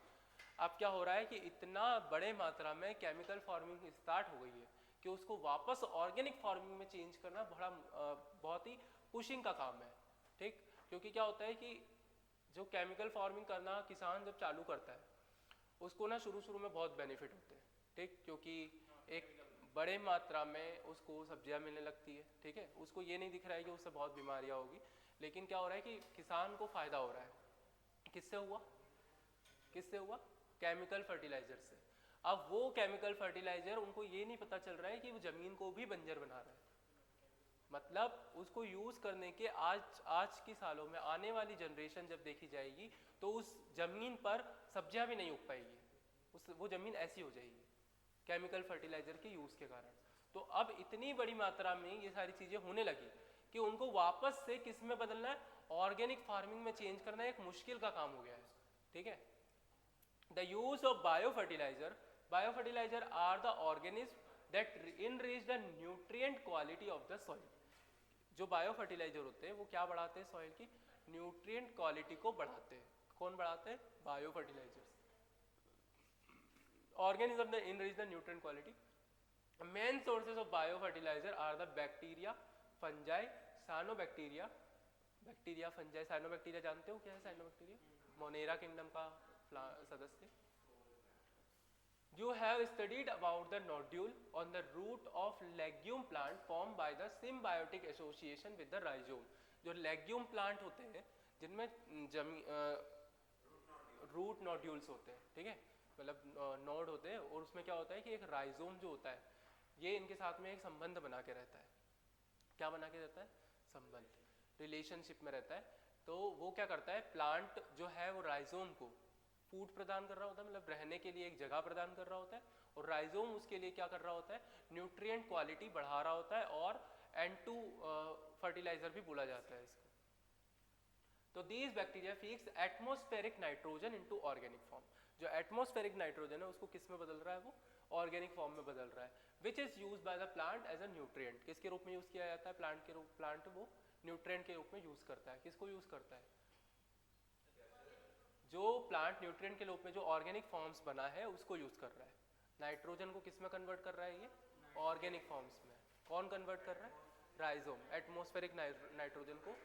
अब क्या हो रहा है कि इतना बड़े मात्रा में केमिकल फार्मिंग स्टार्ट हो गई है कि उसको वापस ऑर्गेनिक फार्मिंग में चेंज करना बड़ा बहुत ही पुशिंग का काम है, ठीक। क्योंकि क्या होता है कि जो केमिकल फार्मिंग करना किसान जब चालू करता है उसको ना शुरू में बहुत बेनिफिट होते हैं, ठीक, क्योंकि एक बड़े मात्रा में उसको सब्जियां मिलने लगती है, ठीक है। उसको ये नहीं दिख रहा है कि उससे बहुत बीमारियां होगी, लेकिन क्या हो रहा है कि किसान को फ़ायदा हो रहा है। किससे हुआ? किससे हुआ? केमिकल फर्टिलाइजर से। अब वो केमिकल फर्टिलाइजर उनको ये नहीं पता चल रहा है कि वो ज़मीन को भी बंजर बना रहा है, मतलब उसको यूज़ करने के आज की सालों में आने वाली जनरेशन जब देखी जाएगी तो उस ज़मीन पर सब्जियां भी नहीं उग पाएगी, वो ज़मीन ऐसी हो जाएगी केमिकल फर्टिलाइज़र के यूज़ के कारण। तो अब इतनी बड़ी मात्रा में ये सारी चीज़ें होने लगी कि उनको वापस से किस में बदलना है? ऑर्गेनिक फार्मिंग में चेंज करना एक मुश्किल का काम हो गया है, ठीक है। The use of bio fertiliser are the organism that enrich the nutrient quality of the soil. जो बायो फर्टिलाइजर होते हैं वो क्या बढ़ाते हैं? सॉइल की न्यूट्रिएंट क्वालिटी को बढ़ाते हैं। कौन बढ़ाते हैं? Bio fertilisers. organism that enrich the nutrient quality. Main sources of biofertilizer are the bacteria, fungi, cyanobacteria. Bacteria, fungi, cyanobacteria जानते हो क्या है? साइनोबैक्टीरिया मोनेरा किंगडम का सदस्य। You have studied about the nodule on the root of legume plant formed by the symbiotic association with the rhizome. जो legume plant होते हैं जिनमें रूट नोड्यूल्स होते हैं, ठीक है, मतलब नोड होते हैं, और उसमें क्या होता है कि एक राइजोम जो होता है ये इनके साथ में एक संबंध बना के रहता है। क्या बना के रहता है? संबंध, रिलेशनशिप में रहता है। तो वो क्या करता है, प्लांट जो है वो राइजोम को फूड प्रदान कर रहा होता है, मतलब रहने के लिए एक जगह प्रदान कर रहा होता है, और राइजोम उसके लिए क्या कर रहा होता है, न्यूट्रिएंट क्वालिटी बढ़ा रहा होता है, और N2 फर्टिलाइजर भी बोला जाता है इसको। तो these bacteria fix atmospheric nitrogen into organic form. जो एटमॉस्फेरिक नाइट्रोजन है उसको किस में बदल रहा है, वो ऑर्गेनिक फॉर्म में बदल रहा है, which is used by the plant as a nutrient. किसके रूप में यूज किया जाता है प्लांट के रूप, प्लांट वो न्यूट्रिएंट के रूप में यूज करता है। किसको यूज करता है, जो प्लांट न्यूट्रिएंट के रूप में जो ऑर्गेनिक फॉर्म्स बना है उसको यूज कर रहा है। नाइट्रोजन को किस में कन्वर्ट कर रहा है, ये ऑर्गेनिक फॉर्म्स में। कौन कन्वर्ट कर रहा है, राइजोम। एटमॉस्फेरिक नाइट्रोजन को,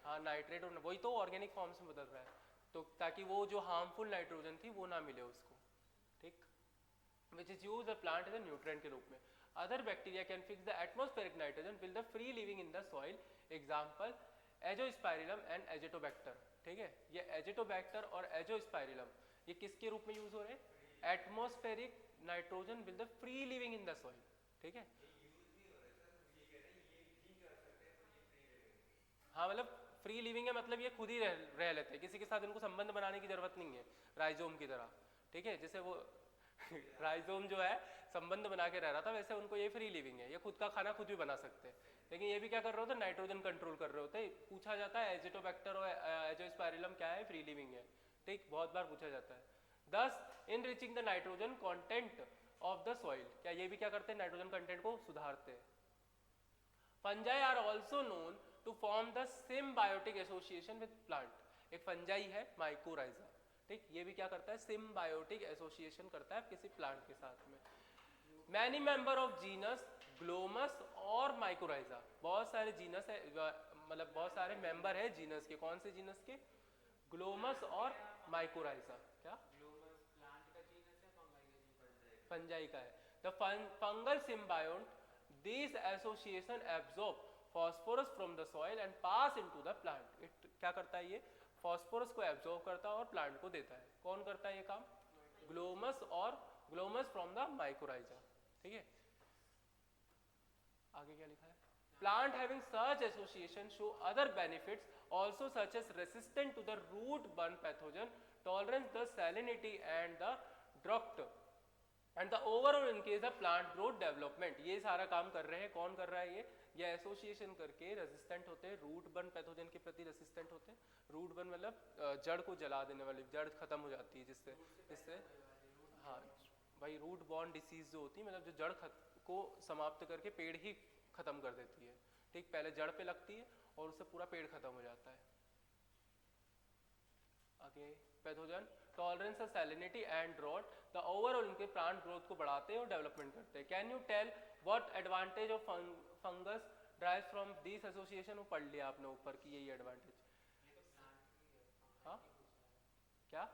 हाँ नाइट्रेट, वही तो ऑर्गेनिक फॉर्म्स में बदल रहा है, तो ताकि वो जो हार्मफुल नाइट्रोजन थी वो ना मिले उसको, ठीक। Which is use the plant as a nutrient के रूप में। Other bacteria can fix the atmospheric nitrogen will the free living in the soil. Example azospirillum and azotobacter, ठीक है। ये एजिटोबैक्टर और एजोस्पाइरिलम ये किसके रूप में यूज हो रहे हैं, atmospheric nitrogen will the free living in the soil, ठीक है। हाँ मतलब फ्री लिविंग है, मतलब ये खुद ही रह लेते हैं, किसी के साथ इनको संबंध बनाने की जरूरत नहीं है, राइजोम की तरह, ठीक है। जैसे वो राइजोम जो है संबंध बना के रह रहा था, वैसे उनको ये फ्री लिविंग है, ये खुद का खाना खुद भी बना सकते हैं। लेकिन ये भी क्या कर रहे होते हैं, नाइट्रोजन कंट्रोल कर रहे होते हैं। पूछा जाता है एजिटोबैक्टर और एजोस्पाइरिलम क्या है, फ्री लिविंग है, ठीक, बहुत बार पूछा जाता है। दस enriching the nitrogen content of the soil, क्या ये भी क्या करते हैं, नाइट्रोजन कंटेंट को सुधारते हैं। Fungi are also known to form the symbiotic association with plant. एक फंजाई है माइकोराइजा, ठीक, ये भी क्या करता है, सिम्बायोटिक एसोसिएशन करता है किसी प्लांट के साथ में। Many member of genus Glomus और माइकोराइजा, बहुत सारे जीनस है, मतलब बहुत सारे मेंबर है जीनस के। कौन से जीनस के, ग्लोमस और माइकोराइजा। क्या फंजाई का है। The fungal symbiote, this association absorb phosphorus from the soil and pass into the plant. It क्या करता है, ये फॉस्फोरस को एब्जॉर्ब करता है और प्लांट को देता है। कौन करता है ये काम, ग्लोमस और ग्लोमस फ्रॉम द माइकोराइजा, ठीक है। आगे क्या लिखा है, plant having such association show other benefits also such as resistant to the root borne pathogen, tolerance the salinity and the drought and the overall increase the plant growth development। ये सारा काम कर रहे हैं, कौन कर रहा है, ये एसोसिएशन करके रेजिस्टेंट होते हैं, रूट बर्न पैथोजन के प्रति रेजिस्टेंट होते हैं। रूट बर्न मतलब जड़ को जला देने वाली, जड़ खत्म हो जाती है जिससे, इससे हाँ भाई, रूट बॉर्न डिसीज जो होती है, मतलब जो जड़ को समाप्त करके पेड़ ही खत्म कर देती है, ठीक। पहले जड़ पे लगती है और उससे पूरा पेड़ खत्म हो जाता है। आगे pathogen tolerance of salinity and drought, the overall उनके प्लांट ग्रोथ को बढ़ाते हैं और डेवलपमेंट करते हैं। Can you tell what advantage of fungus drives from this association. वो पढ़ लिया आपने ऊपर की, यही एडवांटेज। हाँ क्या,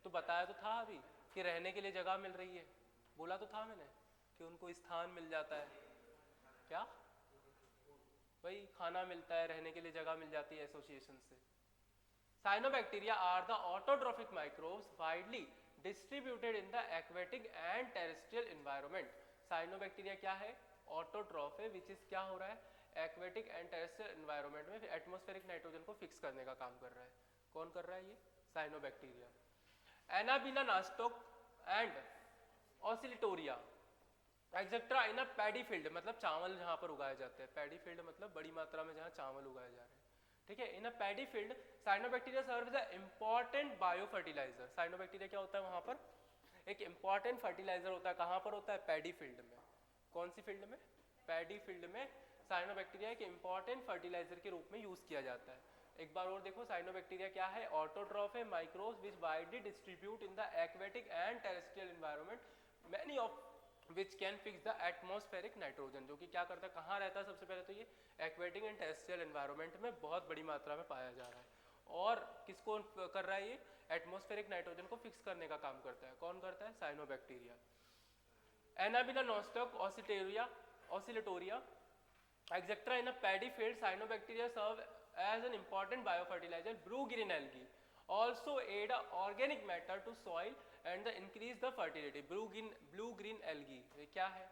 तो बताया तो था अभी कि रहने के लिए जगह मिल रही है, बोला तो था मैंने कि उनको स्थान मिल जाता है। क्या भाई, खाना मिलता है, रहने के लिए जगह मिल जाती है एसोसिएशन से। Cyanobacteria are the autotrophic microbes widely distributed in the aquatic and terrestrial environment. Cyanobacteria क्या है, ऑटोट्रॉफ है, विच इज क्या हो रहा है, एक्वेटिक एंड टेरेस्ट्रियल एनवायरनमेंट में एटमॉस्फेरिक नाइट्रोजन को फिक्स करने का काम कर रहा है। कौन कर रहा है, ये cyanobacteria. Anabaena Nostoc and Oscillatoria etcetera in a paddy field, मतलब चावल जहाँ पर उगाए जाते हैं, पैडी फील्ड मतलब बड़ी मात्रा में जहाँ चावल उगाए जा रहे हैं, ठीक है। In a paddy field cyanobacteria serve as a important bio fertiliser. Cyanobacteria क्या होता है, वहाँ पर एक इंपॉर्टेंट फर्टिलाइजर होता है। कहाँ पर होता है, पैडी फील्ड में। कौन सी फील्ड में, पैडी फील्ड में साइनोबैक्टीरिया एक इंपॉर्टेंट फर्टिलाइजर के रूप में यूज किया जाता है। एक बार और देखो, साइनोबैक्टीरिया क्या है, ऑटोट्रॉफ है, microbes which widely distribute in the aquatic and terrestrial environment, many of which can fix the atmospheric nitrogen. जो कि क्या करता है, कहाँ रहता है, सबसे पहले तो ये एक्वेटिक एंड टेरेस्ट्रियल एनवायरनमेंट में बहुत बड़ी मात्रा में पाया जा रहा है। और किसको कर रहा है, ये एटमॉस्फेरिक नाइट्रोजन को फिक्स करने का काम करता है। कौन करता है, cyanobacteria. Anabaena nostoc oscillatoria etcetera in a paddy field, cyanobacteria serve as an important biofertilizer. Blue green algae also aid organic matter to soil and the increase the fertility. blue green algae ये क्या है,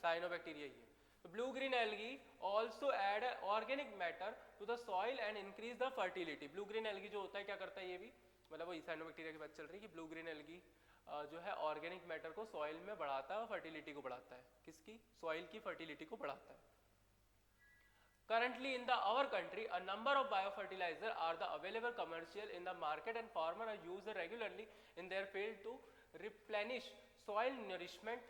cyanobacteria ही है। Blue green algae also add organic matter to the soil and increase the fertility. Blue green algae जो होता है क्या करता है, ये भी मतलब वो साइनोबैक्टीरिया की बात चल रही है कि ब्लू ग्रीन एल्गी जो है ऑर्गेनिक मैटर को सॉइल में बढ़ाता है और फर्टिलिटी को बढ़ाता है। किसकी? सॉइल की फर्टिलिटी को बढ़ाता है। Currently in our country, a number of biofertilizer are the available commercial in the market and farmers are used regularly in their field to replenish soil nourishment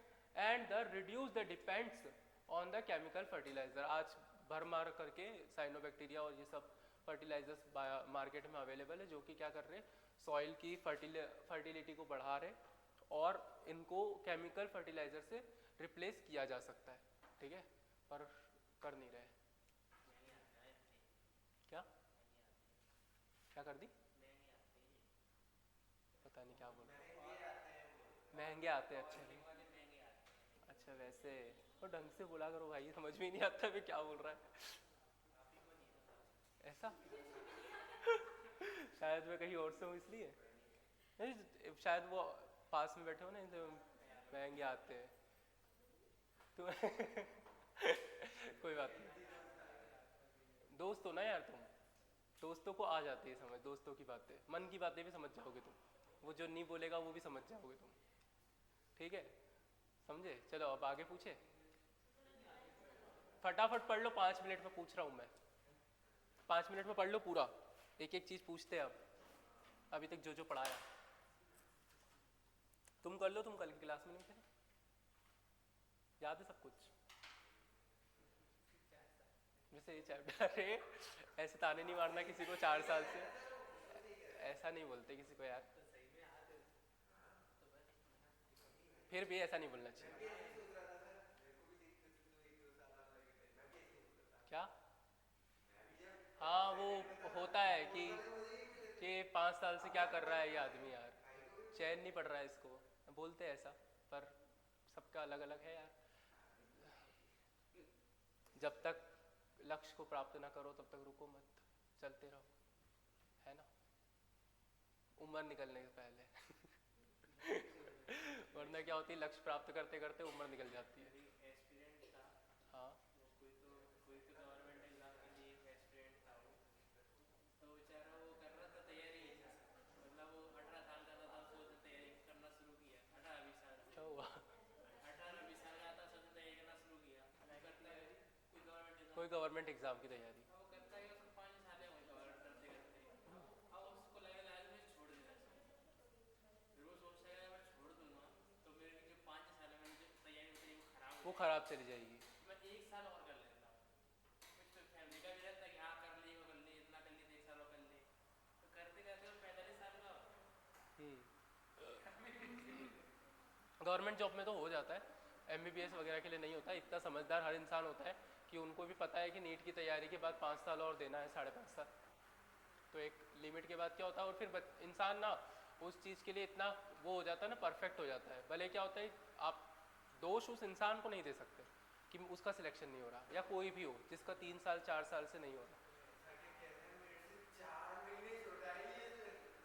and reduce the depends on the chemical fertilizer। आज भर मार करके cyanobacteria और ये सब fertilisers market में available है जो कि क्या कर रहे हैं, सॉइल की फर्टिलिटी को बढ़ा रहे और इनको केमिकल फर्टिलाइजर से रिप्लेस किया जा सकता है, ठीक है, पर कर नहीं रहे। क्या कर दी? पता नहीं क्या बोल रहे। महंगे आते हैं, अच्छा वैसे तो ढंग से बोला करो भाई, समझ में ही नहीं आता मैं क्या बोल रहा है। ऐसा शायद मैं कहीं और से हूँ इसलिए, नहीं शायद वो पास में बैठे हो ना, तो महंगे आते हैं तो कोई बात नहीं, दोस्त हो ना यार तुम, दोस्तों को आ जाती है समझ, दोस्तों की बातें, मन की बातें भी समझ जाओगे तुम, वो जो नहीं बोलेगा वो भी समझ जाओगे तुम, ठीक है, समझे। चलो अब आगे पूछे, फटाफट पढ़ लो, 5 मिनट में पूछ रहा हूँ मैं, 5 मिनट में पढ़ लो पूरा, एक एक चीज पूछते हैं। अब अभी तक जो जो पढ़ाया तुम कर लो, तुम कल की क्लास में नहीं थे, याद है सब कुछ। जैसे ये चैप्टर है, ऐसे ताने नहीं मारना किसी को 4 साल से, ऐसा नहीं बोलते किसी को यार, फिर भी ऐसा नहीं बोलना चाहिए। क्या? हाँ वो होता है कि 5 साल से क्या कर रहा है ये आदमी यार, चैन नहीं पड़ रहा है इसको, बोलते हैं ऐसा, पर सबका अलग अलग है यार। जब तक लक्ष्य को प्राप्त ना करो तब तक रुको मत, चलते रहो, है ना, उम्र निकलने से पहले वरना क्या होती है, लक्ष्य प्राप्त करते करते उम्र निकल जाती है। हाँ क्या हुआ? कोई गवर्नमेंट एग्जाम की तैयारी? वो खराब चली जाएगी। गवर्नमेंट जॉब में तो हो जाता है, MBBS वगैरह के लिए नहीं होता। इतना समझदार हर इंसान होता है कि उनको भी पता है कि नीट की तैयारी के बाद 5 साल और देना है, 5.5 साल, तो एक लिमिट के बाद क्या होता है, और फिर इंसान ना उस चीज़ के लिए इतना वो हो जाता है ना, परफेक्ट हो जाता है। भले क्या होता है, आप दोष उस इंसान को नहीं दे सकते कि उसका सिलेक्शन नहीं हो रहा, या कोई भी हो जिसका 3 साल 4 साल से नहीं हो रहा।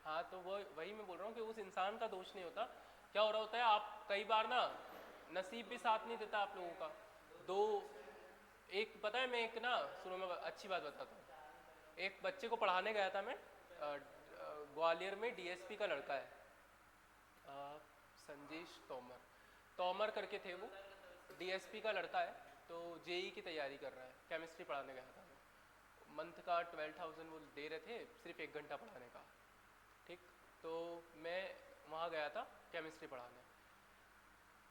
हाँ तो वो वही मैं बोल रहा हूँ कि उस इंसान का दोष नहीं होता। क्या हो रहा होता है, आप कई बार ना नसीब भी साथ नहीं देता आप लोगों का। दो एक पता है, मैं एक ना सुनो, मैं अच्छी बात बताता हूँ। एक बच्चे को पढ़ाने गया था मैं, ग्वालियर में DSP का लड़का है, संजेश तोमर, तोमर करके थे वो, DSP का लड़का है, तो JEE की तैयारी कर रहा है। केमिस्ट्री पढ़ाने गया था मैं, मंथ का 12,000 वो दे रहे थे सिर्फ 1 घंटा पढ़ाने का, ठीक। तो मैं वहाँ गया था केमिस्ट्री पढ़ाने,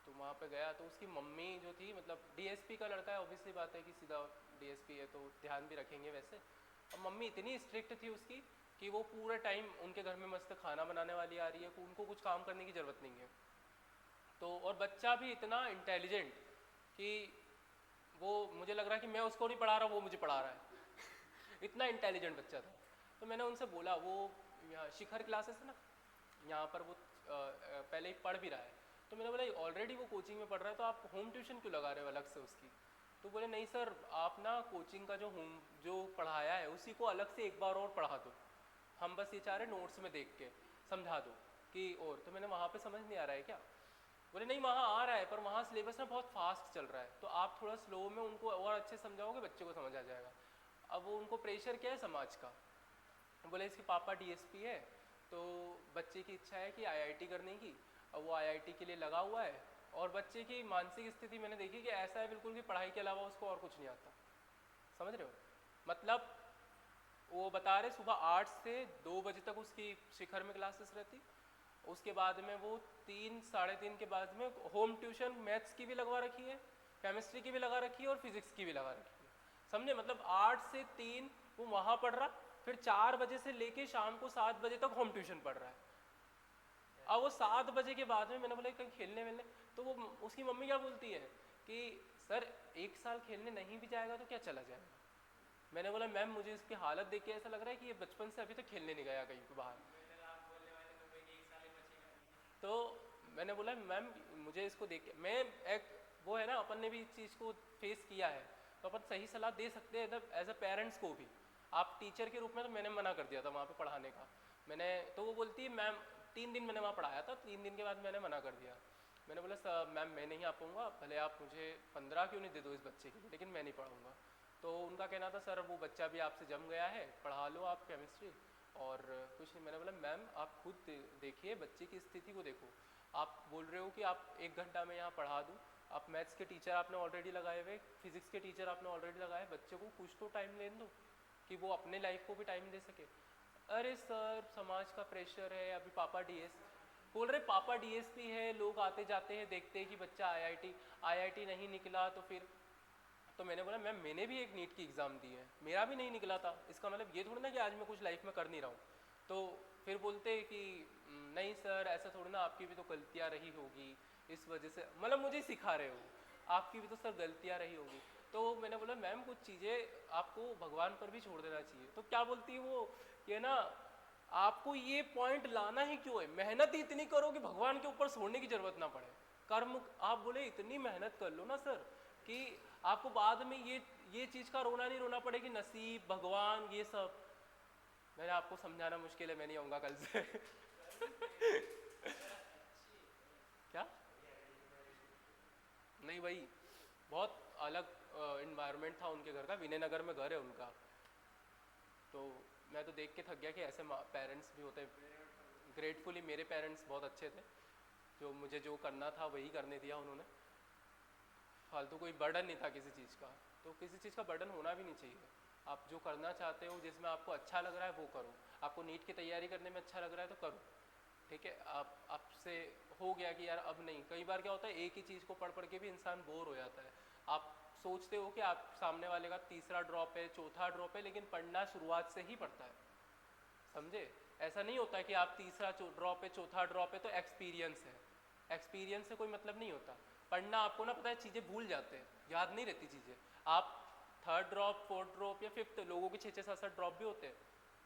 तो वहाँ पे गया तो उसकी मम्मी जो थी, मतलब DSP का लड़का है, ऑब्वियसली बात है कि सीधा DSP है तो ध्यान भी रखेंगे वैसे। और मम्मी इतनी स्ट्रिक्ट थी उसकी कि वो पूरे टाइम उनके घर में मस्त खाना बनाने वाली आ रही है, उनको कुछ काम करने की ज़रूरत नहीं है। तो और बच्चा भी इतना इंटेलिजेंट कि वो, मुझे लग रहा है कि मैं उसको नहीं पढ़ा रहा, वो मुझे पढ़ा रहा है इतना इंटेलिजेंट बच्चा था। तो मैंने उनसे बोला, वो यहाँ शिखर क्लासेस है ना, यहाँ पर वो पहले ही पढ़ भी रहा है, तो मैंने बोला ऑलरेडी वो कोचिंग में पढ़ रहा है तो आप होम ट्यूशन क्यों लगा रहे हो अलग से उसकी? तो बोले नहीं सर, आप ना कोचिंग का जो पढ़ाया है उसी को अलग से एक बार और पढ़ा दो, हम बस ये चाह रहे नोट्स में देख के समझा दो कि। और तो मैंने वहाँ पे समझ नहीं आ रहा है क्या, बोले नहीं वहाँ आ रहा है पर वहाँ सिलेबस ना बहुत फास्ट चल रहा है, तो आप थोड़ा स्लो में उनको और अच्छे समझाओगे बच्चे को समझ आ जाएगा। अब वो उनको प्रेशर क्या है समाज का, बोले इसके पापा डीएसपी है तो बच्चे की इच्छा है कि आईआईटी करने की, अब वो आईआईटी के लिए लगा हुआ है। और बच्चे की मानसिक स्थिति मैंने देखी कि ऐसा है बिल्कुल कि पढ़ाई के अलावा उसको और कुछ नहीं आता, समझ रहे हो। मतलब वो बता रहे सुबह 8 से 2 बजे तक उसकी शिखर में क्लासेस रहती, उसके बाद में वो 3 साढ़े 3 के बाद में होम ट्यूशन मैथ्स की भी लगवा रखी है, केमिस्ट्री की भी लगा रखी है और फिजिक्स की भी लगा रखी है, समझे। मतलब 8 से 3 वो वहाँ पढ़ रहा, फिर 4 बजे से लेके शाम को 7 बजे तक होम ट्यूशन पढ़ रहा है। अब वो 7 बजे के बाद में मैंने बोला कहीं खेलने मिलने, तो वो उसकी मम्मी क्या बोलती है कि सर 1 साल खेलने नहीं भी जाएगा तो क्या चला जाएगा। मैंने बोला मैम मुझे इसकी हालत देख के ऐसा लग रहा है कि ये बचपन से अभी तक खेलने नहीं गया कहीं पे बाहर। तो मैंने बोला मैम मुझे इसको देख के, मैं एक वो है ना अपन ने भी इस चीज़ को फेस किया है तो अपन सही सलाह दे सकते हैं एज अ पेरेंट्स को भी। आप टीचर के रूप में तो मैंने मना कर दिया था वहाँ पे पढ़ाने का, मैंने तो वो बोलती है मैम 3 दिन मैंने वहाँ पढ़ाया था, 3 दिन के बाद मैंने मना कर दिया। मैंने बोला सर मैम मैं नहीं आ पाऊँगा, भले आप मुझे 15 क्यों नहीं दे दो इस बच्चे के लिए, लेकिन मैं नहीं पढ़ाऊँगा। तो उनका कहना था सर वो बच्चा भी आपसे जम गया है, पढ़ा लो आप केमिस्ट्री और कुछ नहीं। मैंने बोला मैम आप खुद देखिए बच्चे की स्थिति को देखो, आप बोल रहे हो कि आप 1 घंटा में यहाँ पढ़ा दूँ, आप मैथ्स के टीचर आपने ऑलरेडी लगाए हुए, फिजिक्स के टीचर आपने ऑलरेडी लगाए, बच्चे को कुछ तो टाइम लेने दो कि वो अपने लाइफ को भी टाइम दे सके। अरे सर समाज का प्रेशर है, अभी पापा डीएस बोल रहे, पापा डीएसपी है, लोग आते जाते हैं देखते हैं कि बच्चा आईआईटी नहीं निकला तो फिर। तो मैंने बोला मैम मैंने भी एक नीट की एग्ज़ाम दी है, मेरा भी नहीं निकला था, इसका मतलब ये थोड़ी ना कि आज मैं कुछ लाइफ में कर नहीं रहा हूँ। तो फिर बोलते कि नहीं सर ऐसा थोड़ी ना, आपकी भी तो गलतियाँ रही होगी इस वजह से, मतलब मुझे सिखा रहे हो, आपकी भी तो सर गलतियाँ रही होगी। तो मैंने बोला मैम कुछ चीज़ें आपको भगवान पर भी छोड़ देना चाहिए। तो क्या बोलती है वो कि ना आपको ये पॉइंट लाना ही क्यों है, मेहनत ही इतनी करो कि भगवान के ऊपर छोड़ने की जरूरत ना पड़े। कर्म आप बोले इतनी मेहनत कर लो ना सर कि आपको बाद में ये चीज़ का रोना नहीं रोना पड़े कि नसीब भगवान ये सब। मैंने आपको समझाना मुश्किल है, मैं नहीं आऊँगा कल से क्या नहीं भाई, बहुत अलग इन्वायरमेंट था उनके घर का, विनयनगर में घर है उनका। तो मैं तो देख के थक गया कि ऐसे पेरेंट्स भी होते हैं। ग्रेटफुली मेरे पेरेंट्स बहुत अच्छे थे, जो मुझे जो करना था वही करने दिया उन्होंने, फालतू कोई बर्डन नहीं था किसी चीज़ का। तो किसी चीज़ का बर्डन होना भी नहीं चाहिए, आप जो करना चाहते हो जिसमें आपको अच्छा लग रहा है वो करो। आपको नीट की तैयारी करने में अच्छा लग रहा है तो करो, ठीक है। आप आपसे हो गया कि यार अब नहीं, कई बार क्या होता है एक ही चीज़ को पढ़ पढ़ के भी इंसान बोर हो जाता है। आप सोचते हो कि आप सामने वाले का तीसरा ड्रॉप है चौथा ड्रॉप है, लेकिन पढ़ना शुरुआत से ही पड़ता है, समझे। ऐसा नहीं होता कि आप तीसरा ड्रॉप है चौथा ड्रॉप है तो एक्सपीरियंस है, एक्सपीरियंस से कोई मतलब नहीं होता। पढ़ना आपको ना पता है चीज़ें भूल जाते हैं, याद नहीं रहती चीज़ें। आप 3rd ड्रॉप 4th ड्रॉप या 5th, लोगों के 6 7 ड्रॉप भी होते हैं,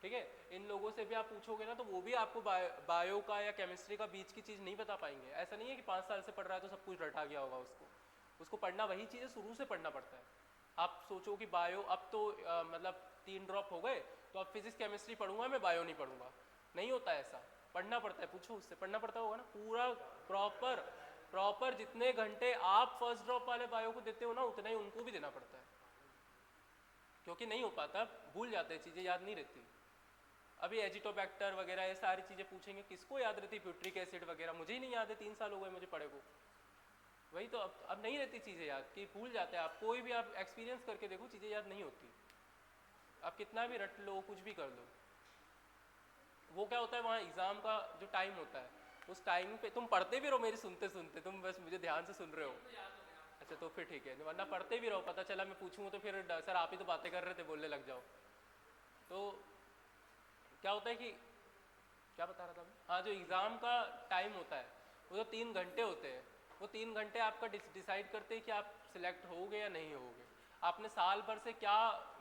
ठीक है। इन लोगों से भी आप पूछोगे ना तो वो भी आपको बायो का या केमिस्ट्री का बीच की चीज़ नहीं बता पाएंगे। ऐसा नहीं है कि 5 साल से पढ़ रहा है तो सब कुछ रटा गया होगा उसको पढ़ना वही चीज़ें शुरू से पढ़ना पड़ता है। आप सोचो कि बायो अब तो मतलब 3 ड्रॉप हो गए तो अब फिजिक्स केमिस्ट्री पढ़ूंगा मैं, बायो नहीं पढ़ूंगा, नहीं होता ऐसा। पढ़ना पड़ता है, पूछो उससे, पढ़ना पड़ता होगा ना पूरा प्रॉपर जितने घंटे आप फर्स्ट ड्रॉप वाले बायो को देते हो ना उतना ही उनको भी देना पड़ता है, क्योंकि नहीं हो पाता, भूल जाते हैं चीज़ें, याद नहीं रहती। अभी एजिटोबैक्टर वगैरह ये सारी चीज़ें पूछेंगे किसको याद रहती, ब्यूट्रिक एसिड वगैरह मुझे ही नहीं याद है, 3 साल हो गए मुझे पढ़े को। वही तो अब नहीं रहती चीज़ें याद, कि भूल जाते हैं आप। कोई भी आप एक्सपीरियंस करके देखो चीज़ें याद नहीं होती, आप कितना भी रट लो कुछ भी कर लो। वो क्या होता है वहाँ एग्ज़ाम का जो टाइम होता है उस टाइम पे तुम पढ़ते भी रहो मेरी सुनते सुनते, तुम बस मुझे ध्यान से सुन रहे हो, अच्छा तो फिर ठीक है, वरना पढ़ते भी रहो, पता चला मैं पूछूँ तो फिर सर आप ही तो बातें कर रहे थे बोलने लग जाओ। तो क्या होता है कि क्या बता रहा था मैं, हाँ जो एग्ज़ाम का टाइम होता है वो तो 3 घंटे होते हैं, वो 3 घंटे आपका डिसाइड करते हैं कि आप सिलेक्ट होगे या नहीं होगे। आपने साल भर से क्या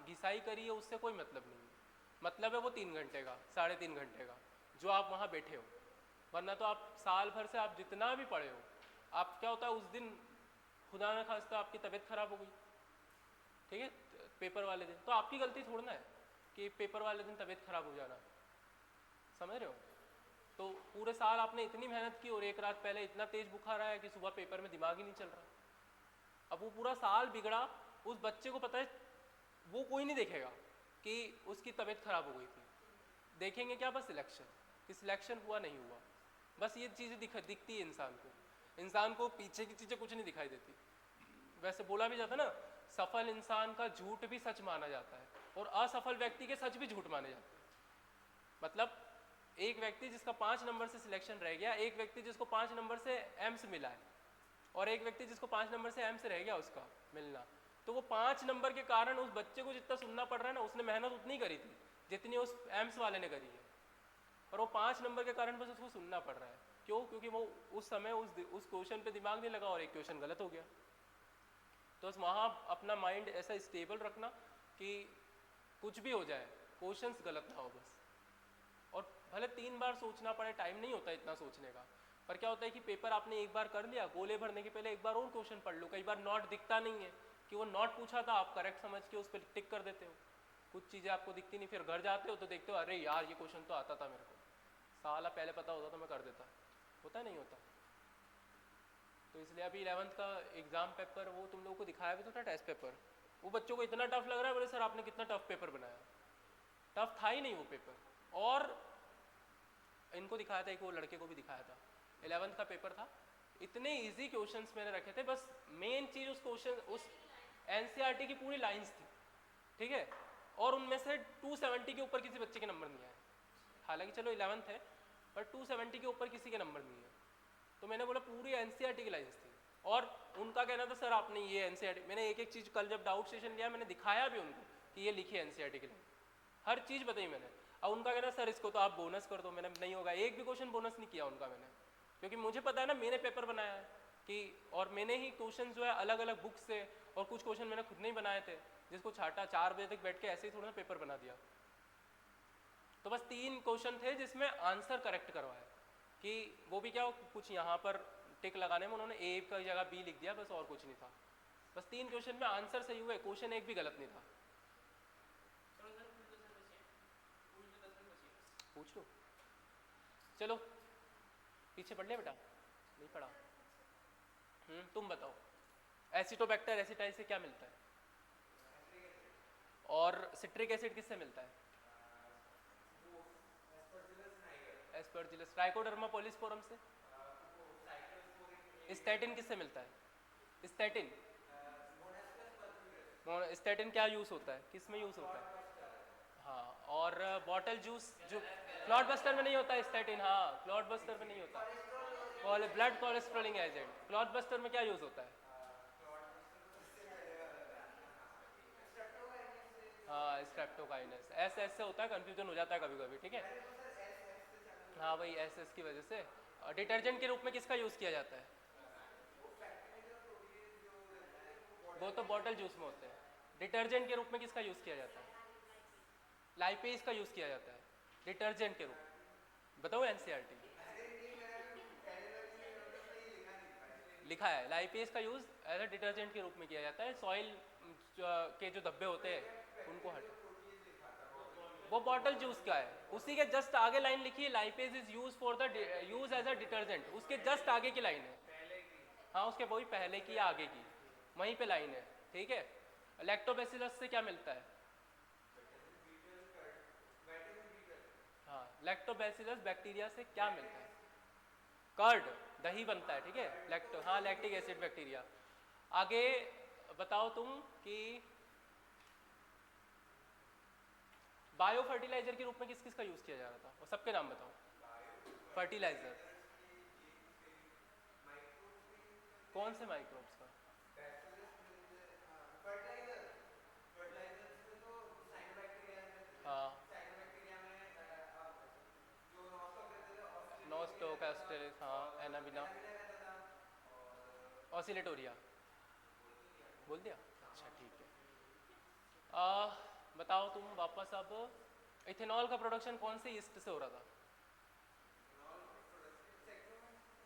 घिसाई करी है उससे कोई मतलब नहीं है, मतलब है वो 3 घंटे का 3.5 घंटे का जो आप वहाँ बैठे हो। वरना तो आप साल भर से आप जितना भी पढ़े हो, आप क्या होता है उस दिन खुदा न खास्ता आपकी तबीयत खराब हो गई, ठीक है, पेपर वाले दिन, तो आपकी गलती थोड़ा ना है कि पेपर वाले दिन तबीयत खराब हो जाना, समझ रहे हो। तो पूरे साल आपने इतनी मेहनत की और एक रात पहले इतना तेज बुखार आया कि सुबह पेपर में दिमाग ही नहीं चल रहा। अब वो पूरा साल बिगड़ा, उस बच्चे को पता है, वो कोई नहीं देखेगा कि उसकी तबीयत खराब हो गई थी, देखेंगे क्या बस सिलेक्शन, कि सिलेक्शन हुआ नहीं हुआ, बस ये चीज़ें दिखती है इंसान को पीछे की चीज़ें कुछ नहीं दिखाई देती। वैसे बोला भी जाता है ना, सफल इंसान का झूठ भी सच माना जाता है और असफल व्यक्ति के सच भी झूठ माने जाते हैं। मतलब एक व्यक्ति जिसका 5 नंबर से सिलेक्शन रह गया, एक व्यक्ति जिसको 5 नंबर से एम्स मिला है, और एक व्यक्ति जिसको 5 नंबर से एम्स रह गया उसका मिलना, तो वो 5 नंबर के कारण उस बच्चे को जितना सुनना पड़ रहा है ना, उसने मेहनत उतनी करी थी जितनी उस एम्स वाले ने करी है, और वो 5 नंबर के कारण बस उसको सुनना पड़ रहा है। क्यों? क्योंकि वो उस समय उस क्वेश्चन पे दिमाग नहीं लगा और एक क्वेश्चन गलत हो गया। तो बस वहाँ अपना माइंड ऐसा स्टेबल रखना कि कुछ भी हो जाए क्वेश्चंस गलत ना हो बस, और भले 3 बार सोचना पड़े, टाइम नहीं होता इतना सोचने का, पर क्या होता है कि पेपर आपने एक बार कर लिया, गोले भरने के पहले एक बार और क्वेश्चन पढ़ लो। कई बार नोट दिखता नहीं है कि वो नोट पूछा था, आप करेक्ट समझ के उस पर टिक कर देते हो, कुछ चीज़ें आपको दिखती नहीं, फिर घर जाते हो तो देखते हो अरे यार ये क्वेश्चन तो आता था मेरे को, साला पहले पता होता तो मैं कर देता। होता नहीं होता। तो इसलिए अभी 11th का एग्ज़ाम पेपर वो तुम लोगों को दिखाया भी तो था, टेस्ट पेपर, वो बच्चों को इतना टफ लग रहा है, बोले सर आपने कितना टफ पेपर बनाया। टफ था ही नहीं वो पेपर, और इनको दिखाया था, एक वो लड़के को भी दिखाया था, 11th का पेपर था, इतने इजी क्वेश्चंस मैंने रखे थे, बस मेन चीज़ उस क्वेश्चन उस एनसीईआरटी की पूरी लाइंस थी, ठीक है, और उनमें से 270 के ऊपर किसी बच्चे के नंबर नहीं आए। हालांकि चलो 11th है, पर 270 के ऊपर किसी के नंबर नहीं है। तो मैंने बोला पूरी एनसीईआरटी की लाइंस थी, और उनका कहना था सर आपने ये एनसीईआरटी, मैंने एक एक चीज़ कल जब डाउट सेशन लिया मैंने दिखाया भी उनको कि ये लिखी है एनसीईआरटी की लाइन, हर चीज़ बताई मैंने। अब उनका कहना सर इसको तो आप बोनस कर दो, मैंने नहीं होगा, एक भी क्वेश्चन बोनस नहीं किया उनका मैंने, क्योंकि मुझे पता है ना मैंने पेपर बनाया है कि, और मैंने ही क्वेश्चन जो है अलग अलग बुक से, और कुछ क्वेश्चन मैंने खुद नहीं बनाए थे, जिसको छाटा 4 बजे तक बैठ के ऐसे ही थोड़ा ना पेपर बना दिया। तो बस 3 क्वेश्चन थे जिसमें आंसर करेक्ट करवाया, कि वो भी क्या, कुछ यहाँ पर टिक लगाने में उन्होंने ए की जगह बी लिख दिया बस, और कुछ नहीं था। बस 3 क्वेश्चन में आंसर सही हुए, क्वेश्चन एक भी गलत नहीं था। पूछ लो, चलो पीछे पढ़ लिया बेटा, नहीं पढ़ा? तुम बताओ, एसिटोबैक्टर एसिटाइल से क्या मिलता है, और सिट्रिक एसिड किससे मिलता है? एस्परजिलस, ट्राइकोडर्मा पॉलिस्पोरम से। स्टैटिन किससे मिलता है? स्टैटिन, स्टैटिन क्या यूज होता है, किस में यूज होता है? हाँ, और बॉटल जूस जो क्लॉट बस्टर में नहीं होता है स्टैटिन, हाँ क्लॉट बस्टर में नहीं होता, ब्लड कोलेस्ट्रोलिंग एजेंट। क्लॉट बस्टर में क्या यूज होता है? हाँ स्ट्रेप्टोकाइनस, एस एस से होता है, कंफ्यूजन हो जाता है कभी कभी, ठीक है। हाँ वही एस एस की वजह से। डिटर्जेंट के रूप में किसका यूज किया जाता है? वो तो बॉटल जूस में होते हैं। डिटर्जेंट के रूप में किसका यूज किया जाता है? लाइपेज का यूज किया जाता है डिटर्जेंट के रूप में। बताओ एनसीईआरटी लिखा है, लाइपेज का यूज एज अ डिटर्जेंट के रूप में किया जाता है, सॉइल के जो धब्बे होते हैं उनको हटा। वो बॉटल जूस का है, उसी के जस्ट आगे लाइन लिखी है, lipase is use for the use as a detergent, उसके जस्ट आगे की लाइन है। हाँ उसके वही पहले की या आगे की, वहीं पे लाइन है, ठीक है। लैक्टोबैसिलस से क्या मिलता है? हाँ लैक्टोबैसिलस बैक्टीरिया से क्या मिलता है? कर्ड, दही बनता है, ठीक है, लैक्टो, हाँ लैक्टिक एसिड बैक्टीरिया। आगे बताओ तुम कि बायो फर्टिलाइजर के रूप में किस किस का यूज किया जा रहा था, और सबके नाम बताओ। फर्टिलाइजर कौन से माइक्रोब्स का? हाँ नोस्टोकास्टेरिस, हाँ एनाबिना, ऑसिलेटोरिया बोल दिया, अच्छा ठीक है। बताओ तुम वापस अब, इथेनॉल का प्रोडक्शन कौन से ईस्ट से हो रहा था?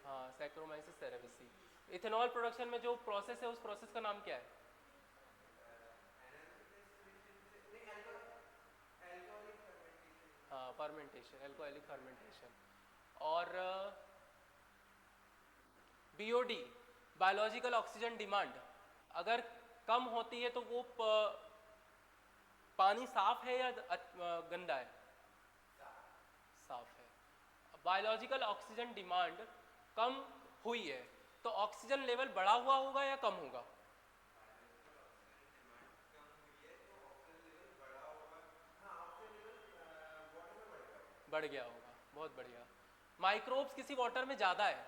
हाँ सैक्रोमाइसिस सेरेविसी। इथेनॉल प्रोडक्शन में जो प्रोसेस है उस प्रोसेस का नाम क्या है? हाँ फर्मेंटेशन, एल्कोहलिक फर्मेंटेशन। और बीओडी बायोलॉजिकल ऑक्सीजन डिमांड अगर कम होती है तो वो पानी साफ है या गंदा है? साफ है। बायोलॉजिकल ऑक्सीजन डिमांड कम हुई है तो ऑक्सीजन लेवल बढ़ा हुआ होगा या कम होगा? बढ़ गया होगा, बहुत बढ़िया। माइक्रोब्स किसी वाटर में ज़्यादा है,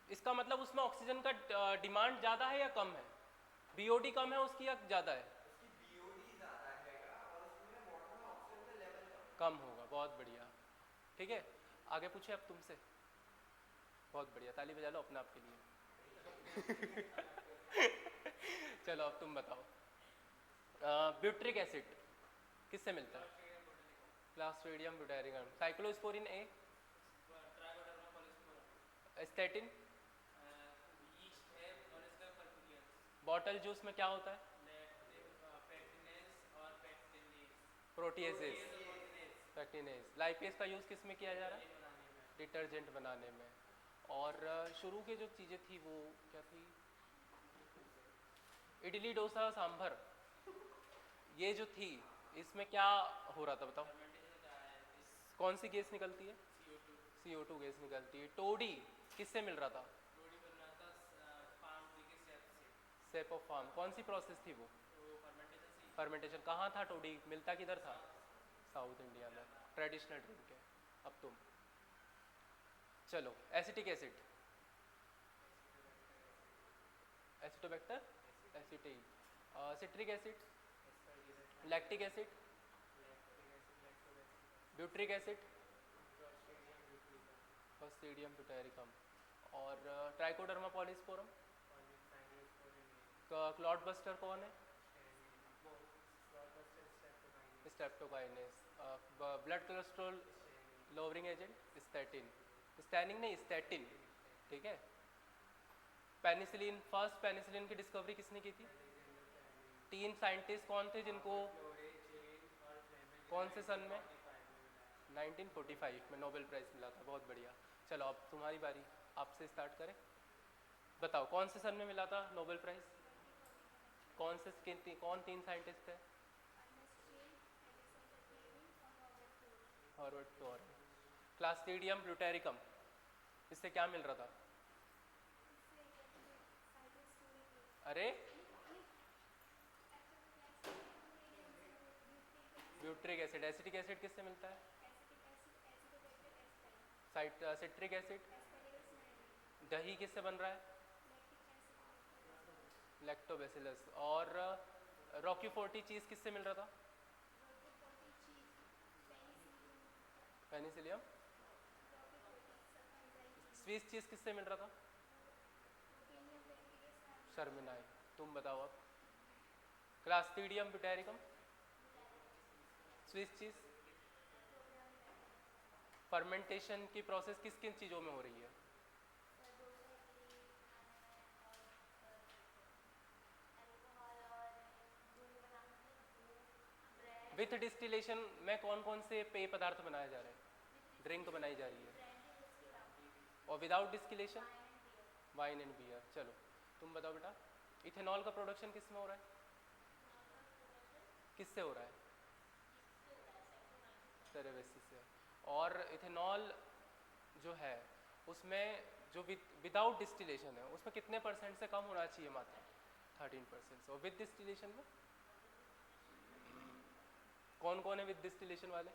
इसका मतलब उसमें ऑक्सीजन का डिमांड ज़्यादा है या कम है? बीओडी कम है उसकी या ज़्यादा है? कम होगा, बहुत बढ़िया। ठीक है, आगे पूछे अब तुमसे। बहुत बढ़िया, ताली बजा लो अपने आप के लिए। चलो अब तुम बताओ। ब्यूट्रिक एसिड किससे मिलता है? क्लास्ट्रीडियम ब्यूटारिकम। साइक्लोस्पोरिन ए? स्टेटिन? बॉटल जूस में क्या होता है? Proteases, pectinase. लाइपेज का यूज़ किस में किया जा रहा है? डिटर्जेंट बनाने में। और शुरू के जो चीज़ें थी वो क्या थी? इडली डोसा सांभर, ये जो थी इसमें क्या हो रहा था बताओ? कौन सी गैस निकलती है? CO2 गैस निकलती है। टोडी किससे मिल रहा था? Sap of farm. कौन सी प्रोसेस थी वो? फर्मेंटेशन। कहाँ था टोडी, मिलता किधर था? साउथ इंडिया में, ट्रेडिशनल ड्रिंक है। अब तुम चलो, acetic acid? Acetobacter acetate. Citric acid? Lactic acid? Butyric acid? Clostridium butyricum. और ट्राइकोडर्मा पॉलीस्पोरम? क्लॉट बस्टर कौन है? Streptokinase. Blood cholesterol lowering agent? Statin. Staining नहीं, स्टैटिन। ठीक है। पेनिसिलिन, फर्स्ट पेनिसिलिन की डिस्कवरी किसने की थी? 3 साइंटिस्ट कौन थे जिनको, कौन से सन में? 1945 में नोबेल प्राइज मिला था। बहुत बढ़िया। चलो अब तुम्हारी बारी, आपसे स्टार्ट करें। बताओ कौन से सन में मिला था नोबेल प्राइज? कौन 3 साइंटिस्ट थे? हॉवर्ड टोर। क्लास्ट्रीडियम ब्यूटेरिकम, इससे क्या मिल रहा था? अरे ब्यूट्रिक एसिड। एसिटिक एसिड किससे मिलता है? Citric acid? दही किससे बन रहा है? लैक्टोबैसिलस। और रॉकी फोर्टी चीज किससे मिल रहा था? पेनिसिलियम। स्विस चीज किससे मिल रहा था? शर्मिनाई। तुम बताओ अब। Clostridium butyricum, Swiss cheese. Fermentation की प्रोसेस किस किन चीज़ों में हो रही है? विथ डिस्टिलेशन में कौन कौन से पेय पदार्थ बनाए जा रहे हैं? ड्रिंक बनाई जा रही है। और without distillation? Wine and beer. चलो तुम बताओ बेटा, इथेनॉल का प्रोडक्शन किस में हो रहा है? किससे हो रहा है? सेरेवेसिस से। और इथेनॉल जो है उसमें जो विदाउट डिस्टिलेशन है उसमें कितने % से कम होना चाहिए मात्रा? 13%। और विद डिस्टिलेशन में कौन कौन है विद डिस्टिलेशन वाले?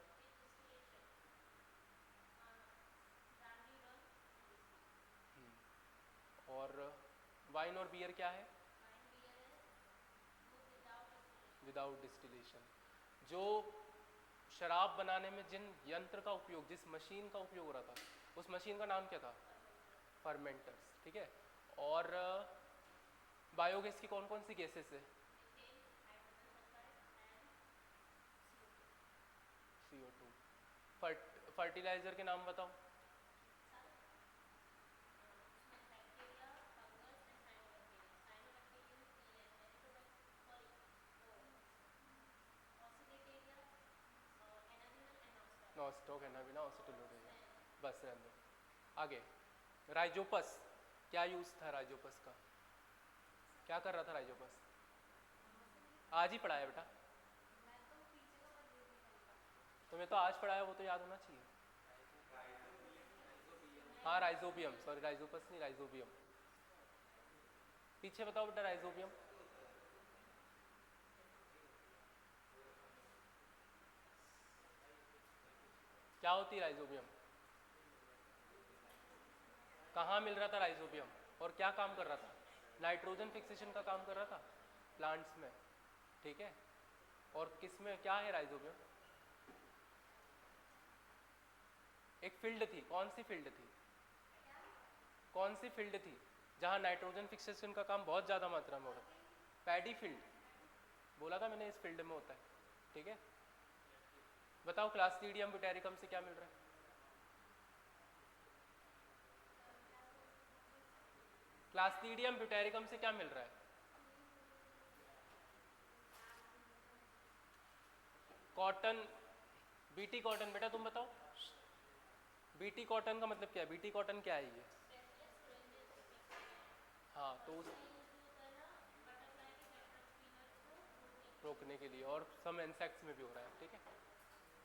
और वाइन और बियर क्या है? Without distillation. जो शराब बनाने में जिन यंत्र का उपयोग, जिस मशीन का उपयोग हो रहा था, उस मशीन का नाम क्या था? फर्मेंटर्स। ठीक है। और बायोगैस की कौन कौन सी गैसेस है? CO2। फर्टिलाइजर के नाम बताओ। नॉस्टॉक है ना, बिना ऑसिटोलोड है। बस रहने दो। आगे राइजोपस, क्या यूज था राइजोपस का, क्या कर रहा था राइजोपस? आज ही पढ़ाया बेटा, तुम्हें तो आज पढ़ाया, वो तो याद होना चाहिए। हाँ राइजोबियम, सॉरी राइजोपस नहीं, राइजोबियम। पीछे बताओ बेटा, राइजोबियम क्या होती है? राइजोबियम कहाँ मिल रहा था राइजोबियम, और क्या काम कर रहा था? नाइट्रोजन फिक्सेशन का काम कर रहा था प्लांट्स में, ठीक है। और किस में क्या है राइजोबियम? एक फील्ड थी, कौन सी फील्ड थी? कौन सी फील्ड थी जहाँ नाइट्रोजन फिक्सेशन का काम बहुत ज़्यादा मात्रा में हो रहा है? पैडी फील्ड, बोला था मैंने, इस फील्ड में होता है, ठीक है। बताओ क्लास्ट्रीडियम ब्यूटेरिकम से क्या मिल रहा है? क्लास्ट्रीडियम ब्यूटेरिकम से क्या मिल रहा है? कॉटन, बीटी कॉटन, बेटा तुम बताओ, बीटी कॉटन का मतलब क्या है? बीटी कॉटन क्या है ये? हाँ तो उस रोकने के लिए, और सम इंसेक्ट्स में भी हो रहा है, ठीक है।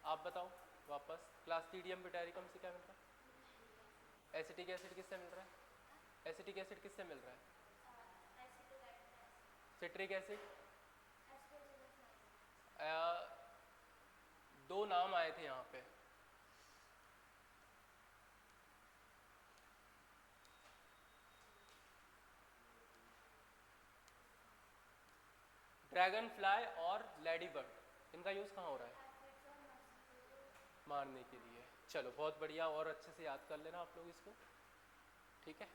आप बताओ वापस, क्लास्ट्रीडियम ब्यूटेरिकम से क्या मिल रहा है? एसिटिक एसिड किससे मिल रहा है? एसिटिक एसिड किससे मिल रहा है? सिट्रिक एसिड, दो नाम आए थे यहाँ पे, ड्रैगन फ्लाई और लेडी बर्ड, इनका यूज़ कहाँ हो रहा है? मारने के लिए। चलो बहुत बढ़िया, और अच्छे से याद कर लेना आप लोग इसको, ठीक है।